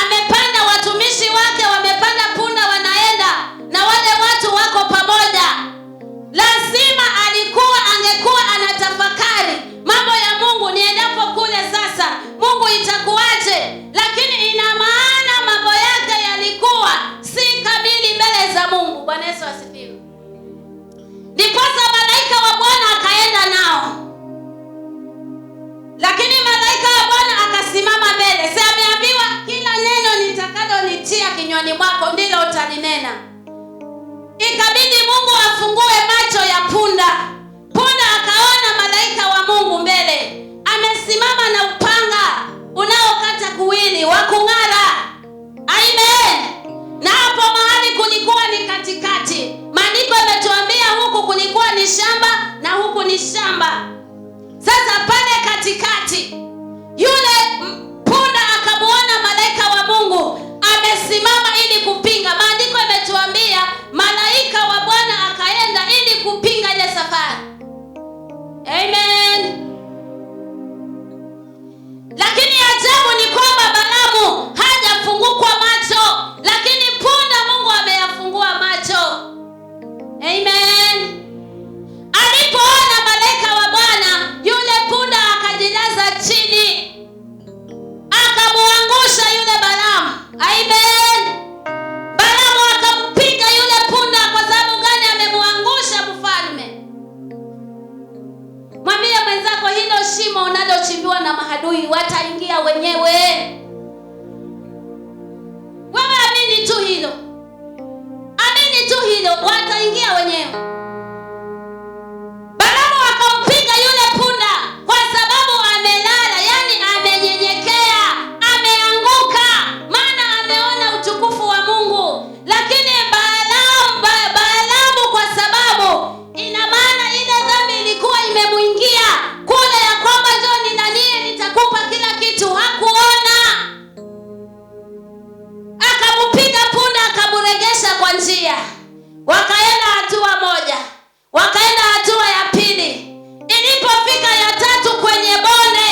amepanda watumishi wake, wamepanda punda wanaenda na wale watu wako pamoja, lazima angekuwa anatafakari mambo ya Mungu. Niendapo kule sasa, Mungu itakuaje? Lakini ina maana mambo yake yalikuwa si kamili mbele za Mungu. Bwana Yesu asifiwe. Ndiposa malaika wa Bwana akaenda nao, lakini malaika wa Bwana akasimama mbele. Si ameambiwa kila neno nitakalolitia kinywani mwako ndilo utalinena. Ikabidi Mungu afungue macho ya punda. Punda akaona malaika wa Mungu mbele, amesimama na upanga unaokata kuwili wa kung'ara. Amen. Na hapo mahali kulikuwa ni katikati. Maandiko yametuambia huku kulikuwa ni shamba na huku ni shamba. Sasa pale katikati, yule punda akamuona malaika wa Mungu amesimama ili kupinga. Maandiko yametuambia malaika wa Bwana akaenda ili kupinga ile safari. Amen. Lakini ajabu ni kwamba Balaamu hajafungukwa macho, lakini punda Mungu ameyafungua macho. Amen. Alipoona malaika wa Bwana, yule punda akajilaza chini, akamuangusha yule Balaamu. Amen. Balaamu akampiga yule punda. Kwa sababu gani amemuangusha mfalme? Mwambie mwenzako, hilo shimo unalochimbiwa na mahadui wataingia wenyewe. Wewe amini tu hilo, amini tu hilo, wataingia wenyewe. Balaamu akampiga yule punda kwa sababu amelala, yani amenyenyekea, ameanguka, maana ameona utukufu wa Mungu. Lakini Balaamu kwa sababu ina maana ile dhambi ilikuwa imemuingia kule, ya kwamba njoo ninanie nitakupa kila kitu, hakuona. Akamupiga punda, akamuregesha kwa njia. Wakaenda hatua moja, wakaenda hatua ya pili. Ilipofika ya tatu kwenye bonde,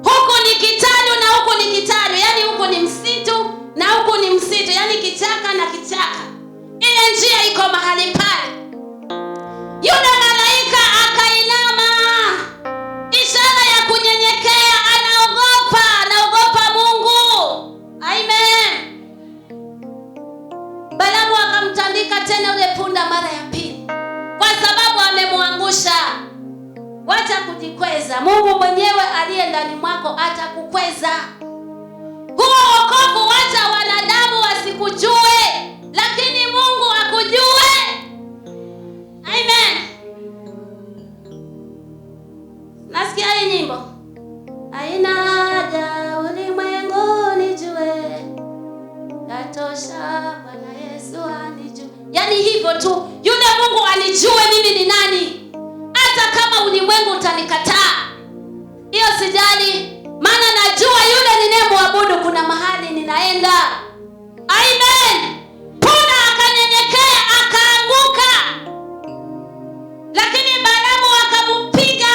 huku ni kitalu na huku ni kitalu, yani huku ni msitu na huku ni msitu, yani kichaka na kichaka. Ile njia iko mahali pale. Yule malaika akainama, ishara ya kunyenyekea, anaogopa Mungu. Amen. Balaamu akamtandika tena yule punda mara ya pili, kwa sababu amemuangusha. Wacha kujikweza, Mungu mwenyewe aliye ndani mwako atakukweza. Huo wokovu wacha wanadamu wasikujue, lakini Mungu akujue. Amen. Nasikia hii nyimbo, haina haja ulimwengu nijue, katosha Bwana Yesu anijue. Yani hivyo tu, yule Mungu anijue mimi ni nani. Hata kama ulimwengu utanikataa, hiyo sijali, maana najua yule ninayemwabudu kuna mahali ninaenda. Amen. Punda akanyenyekea, akaanguka, lakini Balaamu akampiga.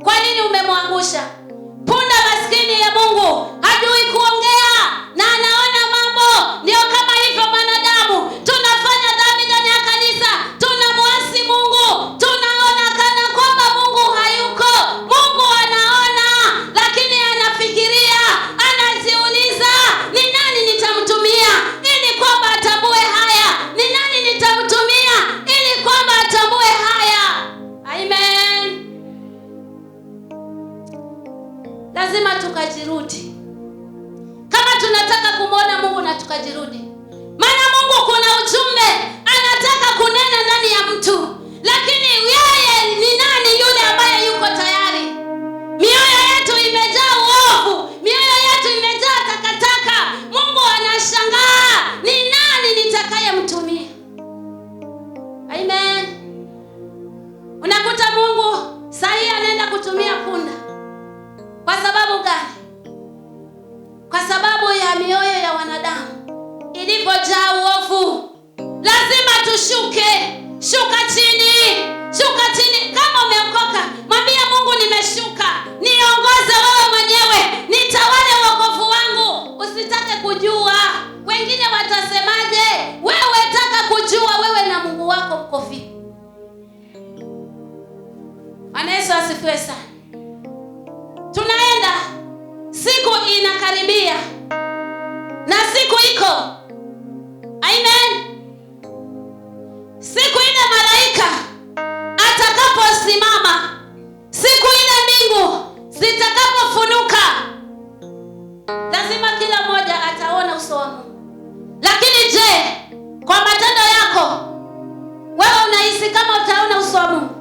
Kwa nini umemwangusha? Punda maskini ya Mungu lazima tukajirudi. Kama tunataka kumwona Mungu na tukajirudi. Maana Mungu kuna ujumbe anataka kunena ndani ya mtu. Lakini yeye ni nani yule ambaye yuko tayari? Mioyo yetu imejaa uovu, mioyo yetu imejaa takataka. Mungu anashangaa, ni nani nitakayemtumia? Amen. Unakuta Mungu sahi anaenda kutumia punda. Kwa sababu gani? Kwa sababu ya mioyo ya wanadamu ilivyojaa uovu. Lazima tushuke. Shuka chini. Shuka chini. Kama umeokoka, mwambie Mungu, nimeshuka. Niongoze wewe mwenyewe. Nitawale wokovu wangu. Usitake kujua wengine watasemaje. Wewe taka kujua wewe na Mungu wako mko vipi. Bwana Yesu asifiwe sana. Tunaenda, siku inakaribia na siku iko. Amen. Siku ile malaika atakaposimama, siku ile mbingu zitakapofunuka, lazima kila mmoja ataona uso wa Mungu. Lakini je, kwa matendo yako wewe unahisi kama utaona uso wa Mungu?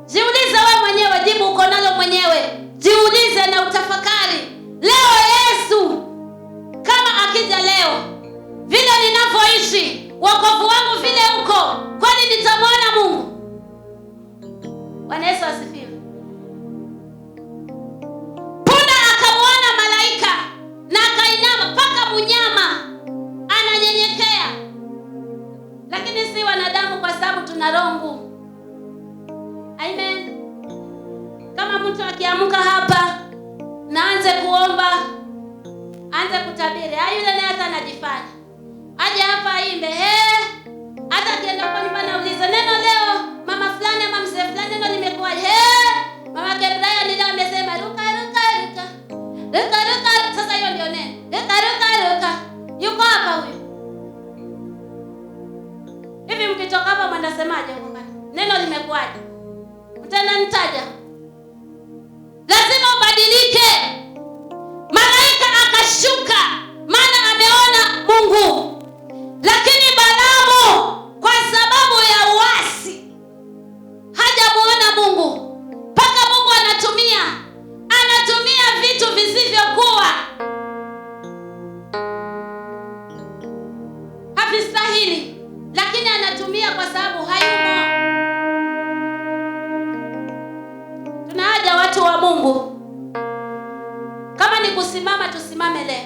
Jiulize wewe mwenyewe, jibu uko nalo mwenyewe. Jiulize na utafakari. Leo Yesu kama akija leo, vile ninavyoishi, wokovu wangu vile uko, kwani nitamwona Mungu? Bwana Yesu asifiwe. Punda akamwona malaika na akainama, mpaka mnyama ananyenyekea. Lakini si wanadamu, kwa sababu tuna roho ngumu. Amen. Kama mtu akiamka hapa na anze kuomba, anze kutabiri, yule naye hata anajifanya. Aje hapa aimbe, hata akienda kwa nyumba na uliza neno leo, mama fulani ama mzee fulani neno limekuwaje? Mama Brian ndio amesema ruka ruka ruka. Ruka ruka, sasa hiyo ndio neno. Ruka ruka ruka. Yuko hapa huyo. Hivi mkitoka hapa mnasemaje huko bana? Neno limekuwaje? Mtana nitaja. Lazima ubadilike. Malaika akashuka, maana ameona Mungu. Lakini Balaamu kwa sababu ya uasi hajamuona Mungu. Mpaka Mungu anatumia vitu visivyokuwa havistahili, lakini anatumia kwa sababu hayumo. Tunahaja watu wa Mungu. Kama ni kusimama tusimame leo,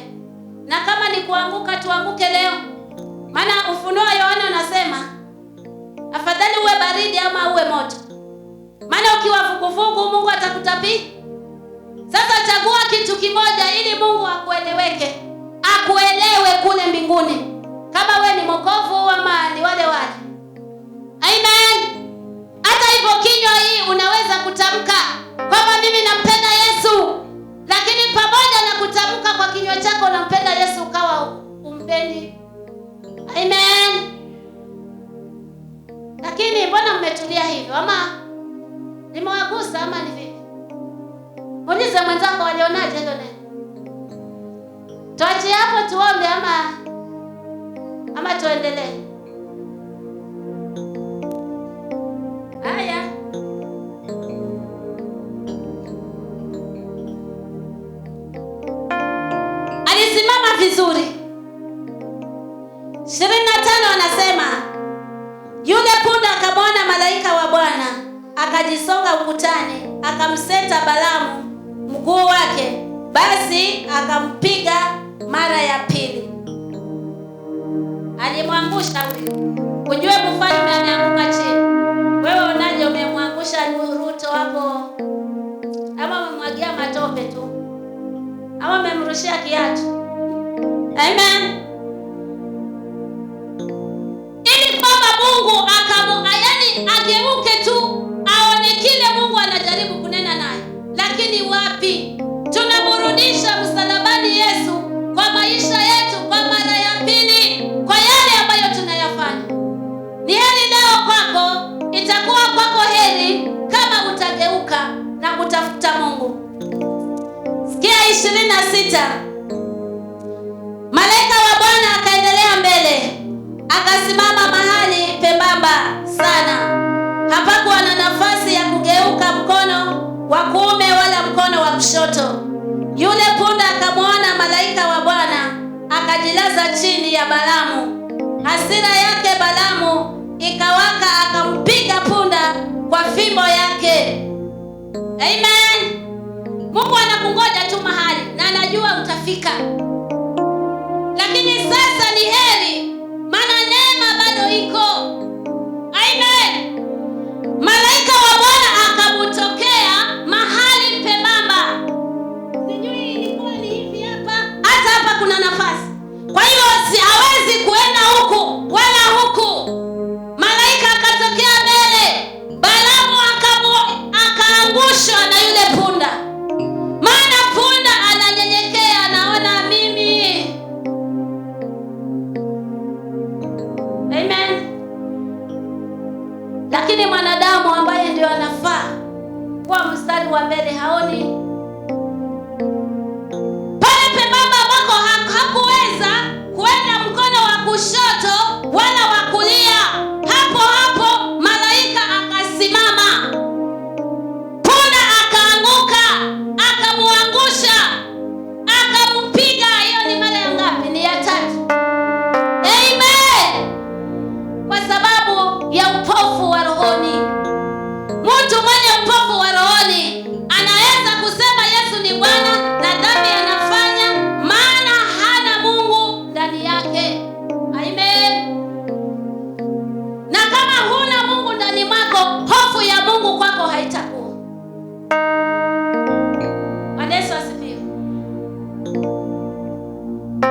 na kama ni kuanguka tuanguke leo. Maana Ufunuo Yohana anasema afadhali uwe baridi ama uwe moto. Maana ukiwa vuguvugu Mungu atakutapi. Sasa chagua kitu kimoja ili Mungu akueleweke. Akuelewe kule mbinguni. Kama we ni mwokovu ama ni wale. Amen. Hata hivyo kinywa hii unaweza kutamka kwamba mimi nampenda Yesu. Lakini pamoja na kutamka kwa kinywa chako nampenda Yesu, ukawa umpendi. Amen. Lakini mbona mmetulia hivyo? Ama nimewagusa ama ni vipi? Muulize mwenzako walionaje hilo neno. Tuache hapo tuombe ama tuendelee? Haya. Alisimama vizuri. 25 anasema yule punda akamwona malaika wa Bwana, akajisonga ukutani, akamseta Balaamu mguu wake, basi akampiga mara ya pili. Alimwangusha huyo. Ujue mfalme ameanguka chini. Wewe unaje umemwangusha Ruto hapo? Ama umemwagia matope tu? Ama umemrushia kiatu? Amen. Ili kwamba Mungu ageuke tu aone kile Mungu anajaribu kunena naye. Lakini wapi? Tunaburudisha msalabani Yesu kwa maisha yetu kwa mara ya pili, kwa yale ambayo tunayafanya. Ni heri leo kwako, itakuwa kwako heri kama utageuka na kutafuta Mungu. 6, malaika wa Bwana akaendelea mbele, akasimama mahali pembamba sana. Hapakuwa na nafasi ya kugeuka mkono wa kuume wala mkono wa kushoto. Yule punda akamwona malaika wa Bwana, akajilaza chini ya Balaamu. Hasira yake Balaamu ikawaka, akampiga punda kwa fimbo yake. Amen. Mungu anakungoja tu mahali na anajua utafika. Lakini sasa ni heri, maana neema bado iko. Amen. Malaika wa Bwana akamtokea mahali pembamba. Sijui ilikuwa ni hivi hapa. Hata hapa kuna nafasi. Kwa hiyo hawezi kuenda huku wala huku. Malaika akatokea mbele. Balaamu akaangushwa na yule punda. Maana punda ananyenyekea, anaona mimi. Amen. Lakini mwanadamu ambaye ndio anafaa kwa mstari wa mbele haoni. Pale pembamba ambako hakuweza kuenda mkono wa kushoto wala wa kulia, hapo hapo malaika akasimama. Punda akaanguka, akamuangusha, akampiga. Hiyo ni mara ya ngapi? Ni ya 3. Amen. Kwa sababu ya upofu wa rohoni. Mtu mwenye upofu wa rohoni anaweza kusema Yesu ni Bwana na dhambi anafanya, maana hana Mungu ndani yake. Amen. Na kama huna Mungu ndani mwako, hofu ya Mungu kwako haitakuwa. Bwana Yesu asifiwe.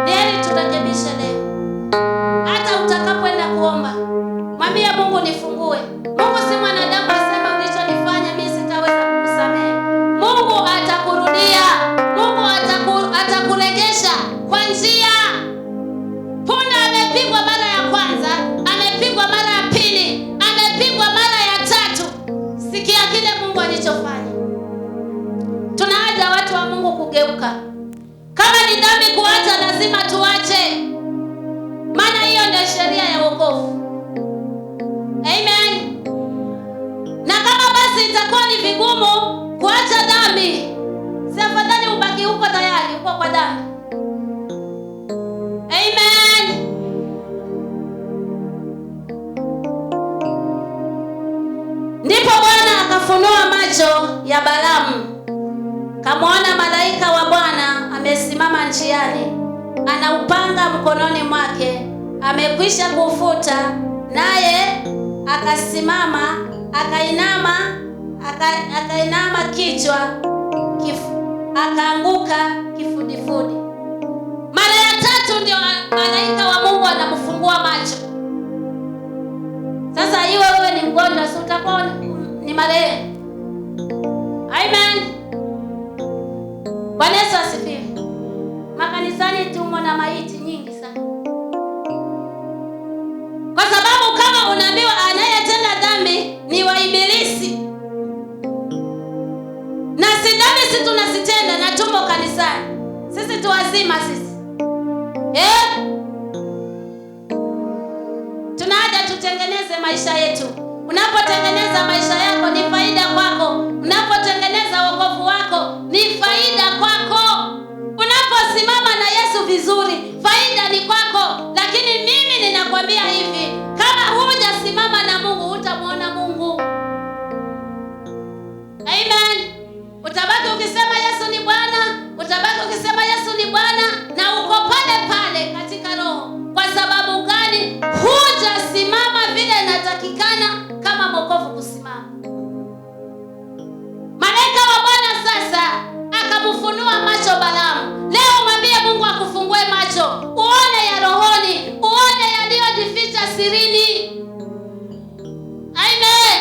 Nini tutakebisha leo? Hata utakapoenda kuomba, mwambie Mungu nifungue. Mungu si mwanadamu asema ulichonifanya mimi sitaweza kukusamehe. Mungu atakurudia. Mungu atakurejesha kwa njia. Punda amepigwa mara ya kwanza, amepigwa mara ya pili, amepigwa mara ya 3. Sikia kile Mungu alichofanya. Tunaaja watu wa Mungu kugeuka. Kama ni dhambi kuacha, lazima tuache. Maana hiyo ndio sheria ya wokovu. Amen. Na kama basi itakuwa ni vigumu kuacha dhambi, si afadhali ubaki huko tayari, huko kwa dhambi. Amen. Ndipo Bwana akafunua macho ya Balaamu. Kamwona malaika wa Bwana amesimama njiani, ana upanga mkononi mwake, amekwisha kuufuta, naye akasimama, akainama kichwa, akaanguka kifudifudi. Mara ya 3 ndio malaika wa Mungu anamfungua macho. Sasa iwe wewe ni mgonjwa, si utakuwa ni marehemu. Amen. Bwana Yesu asifiwe. Makanisani tumo na maiti nyingi sana. Kwa sababu kama unaambiwa anayetenda dhambi ni wa ibilisi, na si dhambi sisi tunasitenda na tumo kanisani. Sisi tu wazima sisi. Tunaja tutengeneze maisha yetu. Unapotengeneza maisha yako ni faida kwako. Unapotengeneza wokovu wako ni faida kwako. Unaposimama na Yesu vizuri, faida ni kwako. Lakini mimi ninakwambia hivi, kama hujasimama na Mungu, hutamuona Mungu. Amen. Utabaki ukisema Yesu ni Bwana, utabaki ukisema Yesu ni Bwana, na uko pale pale katika roho. Kwa sababu gani? Hujasimama vile inatakikana kama mwokovu kusimama. Malaika wa Bwana sasa akamfunua macho Balaamu. Leo mwambie Mungu akufungue macho, uone ya rohoni, uone yaliyojificha sirini. Amen.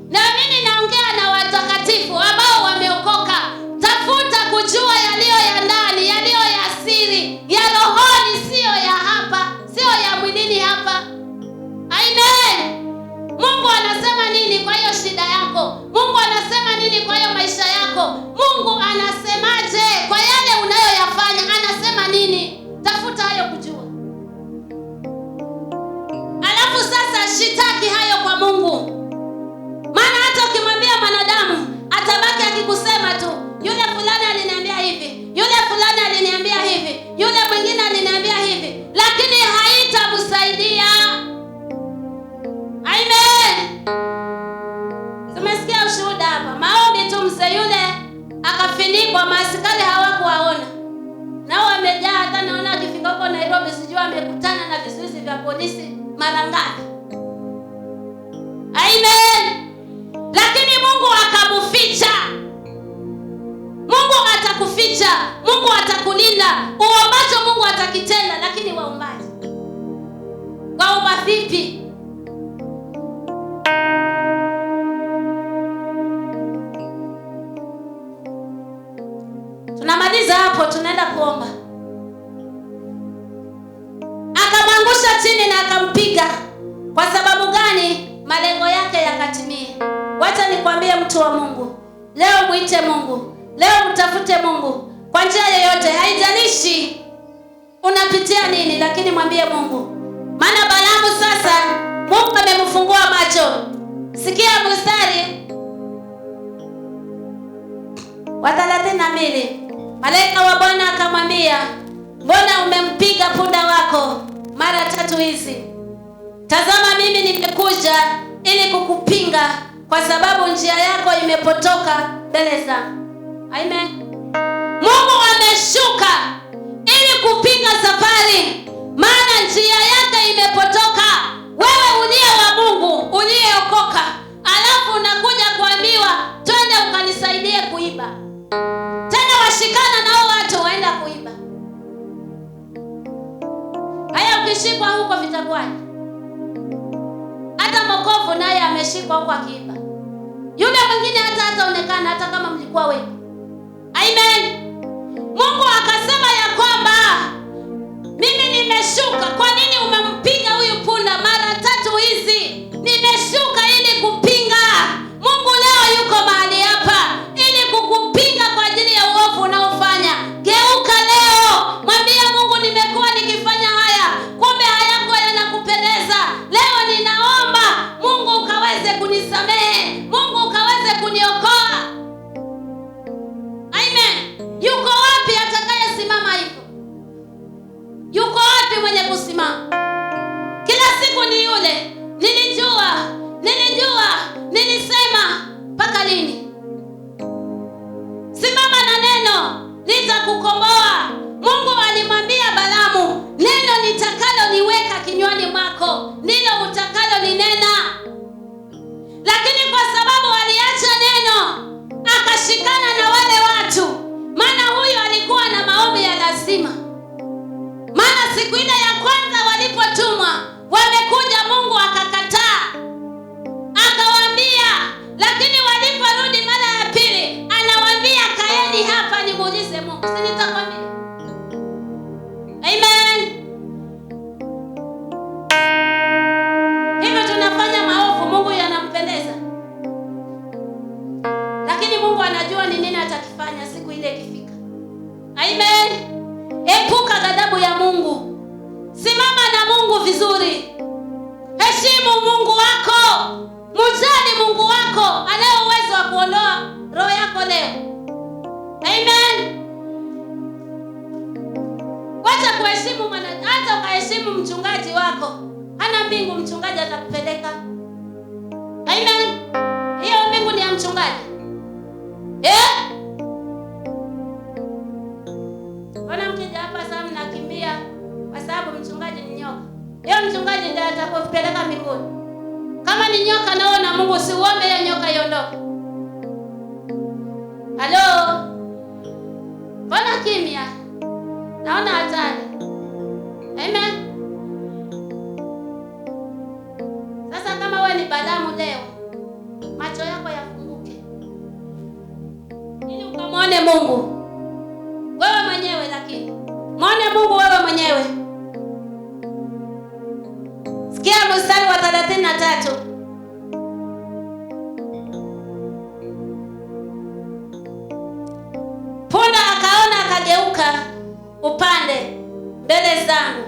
Na mimi naongea na watakatifu ambao wameokoka. Tafuta kujua yaliyo ya ndani, yaliyo ya siri. akafinikwa, maaskari hawakuwaona. Nao wamejaa, hata naona akifika huko Nairobi sijui amekutana na vizuizi vya polisi mara ngapi. Amen. Lakini Mungu akamficha. Mungu atakuficha, Mungu atakulinda. Uombacho Mungu atakitenda, lakini waombaji waomba vipi? Tunamaliza hapo, tunaenda kuomba. Akamwangusha chini na akampiga. Kwa sababu gani? Malengo yake yakatimie. Wacha nikwambie mtu wa Mungu, leo muite Mungu, leo mtafute Mungu kwa njia yoyote. Haijalishi unapitia nini, lakini mwambie Mungu. Maana Balaamu sasa Mungu amemfungua macho. Sikia mstari wa 32. Malaika wa Bwana akamwambia, mbona umempiga punda wako mara 3 hizi? Tazama, mimi nimekuja ili kukupinga, kwa sababu njia yako imepotoka mbele zangu. Amen. Mungu ameshuka ili kupinga safari, maana njia yake imepotoka. Wewe uliye wa Mungu, uliyeokoka, alafu unakuja kuambiwa twende ukanisaidie kuiba. Tena washikana nao watu waenda kuiba. Haya, ukishikwa huko vitakuwaje? Hata Mokovu naye ameshikwa huko akiiba. Yule mwingine hataonekana hata kama mlikuwa wengi. Amen. Mungu akasema ya kwamba mimi nimeshuka. Kwa nini umempiga huyu punda mara 3 hizi? Nimeshuka ili kupinga. Mungu leo yuko mahali hapa ili kukupinga kwa ajili ya uovu unaofanya. Geuka leo, mwambie Mungu, nimekuwa nikifanya haya, kumbe hayako yanakupendeza. Leo ninaomba Mungu ukaweze kunisamehe, Mungu ukaweze kuniokoa. Amen. Yuko wapi atakayesimama hivyo? Yuko wapi mwenye kusimama? Kila siku ni yule, nilijua, nilisema. Mpaka lini? Simama na neno litakukomboa. Mungu alimwambia Balaamu, neno nitakalo liweka kinywani mwako ndilo utakalo linena. Lakini kwa sababu aliacha neno, akashikana na wale watu, maana huyu alikuwa na maombi ya lazima. Maana siku ile ya kwanza walipotumwa wamekuja, Mungu akakataa, akawaambia. Lakini waliporudi mara ya pili, anawaambia kaeni hapa nimuulize Mungu, si nitakwambia. Amen. Hivyo tunafanya maovu, Mungu yanampendeza? Lakini Mungu anajua ni nini atakifanya siku ile ikifika. Amen. Epuka ghadhabu ya Mungu. Simama na Mungu vizuri. Heshimu Mungu wako. Mjali Mungu wako, anao uwezo wa kuondoa roho yako leo. Amen. Wacha kuheshimu hata ukaheshimu mchungaji wako. Hana mbingu mchungaji atakupeleka. Amen. Hiyo mbingu ni ya mchungaji. Wana mkija hapa sasa mnakimbia kwa sababu mchungaji ni nyoka. Hiyo mchungaji ndiye atakupeleka mbinguni. Kama ni nyoka naona Mungu, usiuombe hiyo nyoka iondoke. Halo? Mbona kimya? Naona hatari. Amen. Sasa kama wewe ni Balaamu leo, macho yako yafunguke ili ukamwone Mungu wewe mwenyewe. Lakini mwone Mungu wewe mwenyewe. Sikia mstari wa 33. Punda akaona, akageuka upande mbele zangu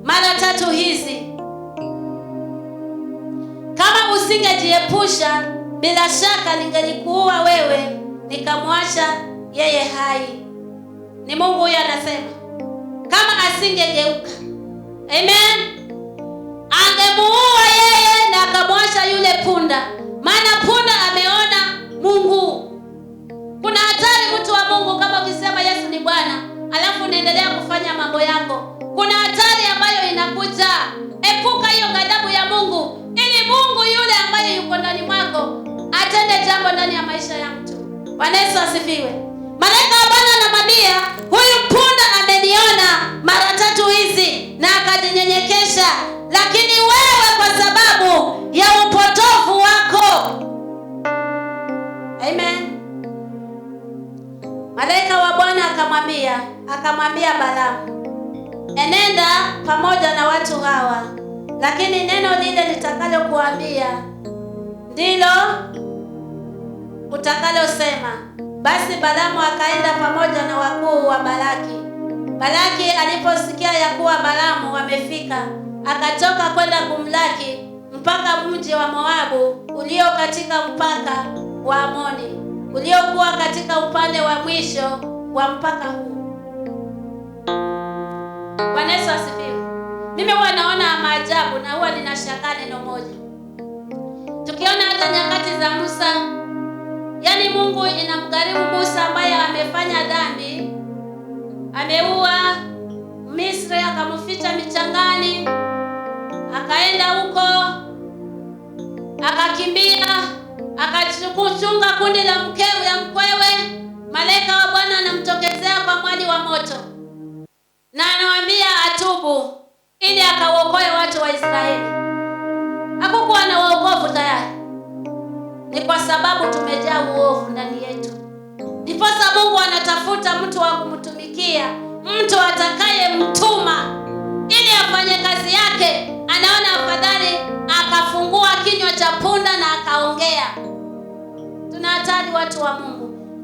mara 3 hizi. Kama usingejiepusha, bila shaka ningelikuua wewe, nikamwacha yeye hai. Ni Mungu huyo anasema. Kama asingegeuka, amen, angemuua yeye na akamwacha yule punda. Maana punda ameona Mungu. Kuna alafu unaendelea kufanya mambo yako. Kuna hatari ambayo inakuja. Epuka hiyo ghadhabu ya Mungu, ili Mungu yule ambaye yuko ndani mwako atende jambo ndani ya maisha ya mtu. Bwana Yesu asifiwe. Malaika wa Bwana anamwambia, huyu punda ameniona mara 3 hizi na akajinyenyekesha, lakini wewe kwa sababu ya upotofu wako. Amen. Malaika wa Bwana akamwambia Balaamu, enenda pamoja na watu hawa, lakini neno lile nitakalokuambia ndilo utakalosema. Basi Balaamu akaenda pamoja na wakuu wa Balaki. Balaki aliposikia ya kuwa Balaamu amefika, akatoka kwenda kumlaki mpaka mji wa Moabu ulio katika mpaka wa Amoni, uliokuwa katika upande wa mwisho wa mpaka huu. Bwana Yesu asifiwe. Mimi huwa naona maajabu na huwa ninashangaa neno moja. Tukiona hata nyakati za Musa, yani Mungu inamgharimu Musa ambaye amefanya dhambi, ameua Misri, akamficha michangani, akaenda huko, akakimbia, akachunga kundi la mkwewe. Malaika wa Bwana anamtokezea kwa mwali wa moto na anamwambia atubu ili akawaokoe watu wa Israeli. Hakukuwa na wokovu tayari. Ni kwa sababu tumejaa uovu ndani yetu. Ndiposa Mungu anatafuta mtu wa kumtumikia, mtu atakayemtuma ili afanye kazi yake. Anaona afadhali akafungua kinywa cha punda na akaongea. Tuna hatari watu wa Mungu.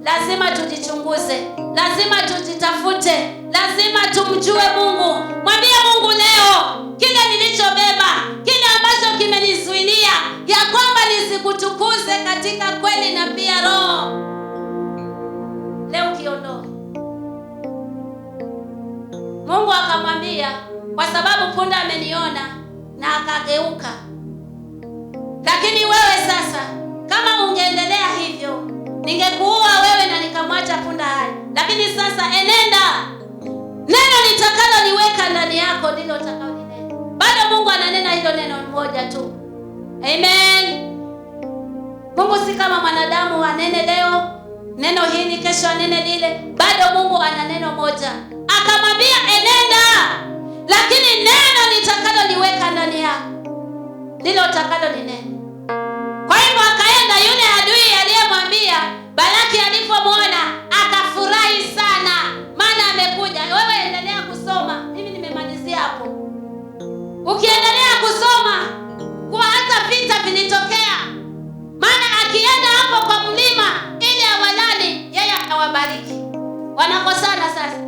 Lazima tujichunguze, lazima tujitafute, lazima tumjue Mungu. Mwambie Mungu leo, kile nilichobeba, kile ambacho kimenizuilia ya kwamba nisikutukuze katika kweli na pia roho, leo kiondoe. Mungu akamwambia, kwa sababu punda ameniona na akageuka. Lakini wewe sasa, kama ungeendelea hivyo, ningekuua wewe na nikamwacha punda hai. Lakini sasa enenda, neno nitakalo niweka ndani yako ndilo utakaolinena. Bado Mungu ananena hilo neno moja tu. Amen. Mungu si kama mwanadamu anene leo neno hili, kesho anene lile. Bado Mungu ana neno moja. Akamwambia enenda, lakini neno nitakalo niweka ndani yako ndilo utakalo linena. Kwa hivyo akaenda. Yule adui aliyemwambia, Balaki alipomwona akafurahi sana, maana amekuja. Wewe endelea kusoma, mimi nimemalizia hapo. Ukiendelea kusoma, kwa hata vita vilitokea, maana akienda hapo kwa mlima ili awalani, yeye akawabariki. Wanakosana sasa.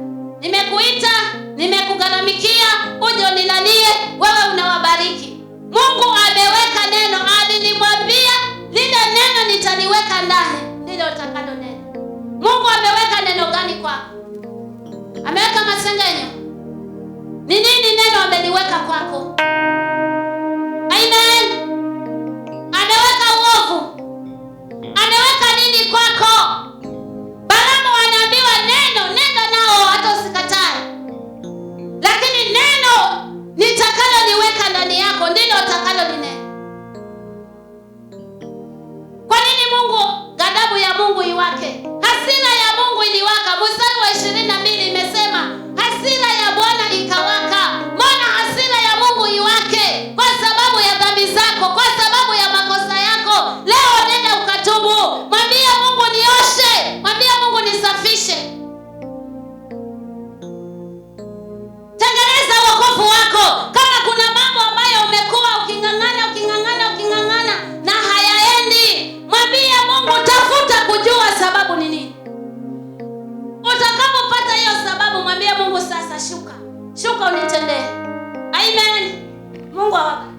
Nimekuita, nimekugharamikia uje unilanie, wewe unawabariki. Mungu ameweka neno, alimwambia lile neno nitaliweka ndani ndilo utakalo neno. Mungu ameweka neno gani kwako? Ameweka masengenyo? Ni nini neno ameliweka kwako? Amen. Ameweka uovu? Ameweka nini kwako? Balaamu anaambiwa neno nao hata usikatae. Lakini neno nitakalo niweka ndani yako ndilo utakalo linena. Kwa nini Mungu, ghadhabu ya Mungu iwake? Hasira ya Mungu iliwaka. Mstari wa 22 imesema hasira ya Bwana ikawaka. Mbona hasira ya Mungu iwake? Kwa sababu ya dhambi zako, kwa sababu ya makosa yako. Leo nenda ukatubu. Mwambie Mungu nioshe, mwambie Mungu nisafishe. Tengeneza wokovu wako. Kama kuna mambo ambayo umekuwa ukingangana na hayaendi, mwambie Mungu, tafuta kujua sababu ni nini. Utakapopata hiyo sababu, mwambie Mungu, sasa shuka unitendee. Amen. Mungu awabariki.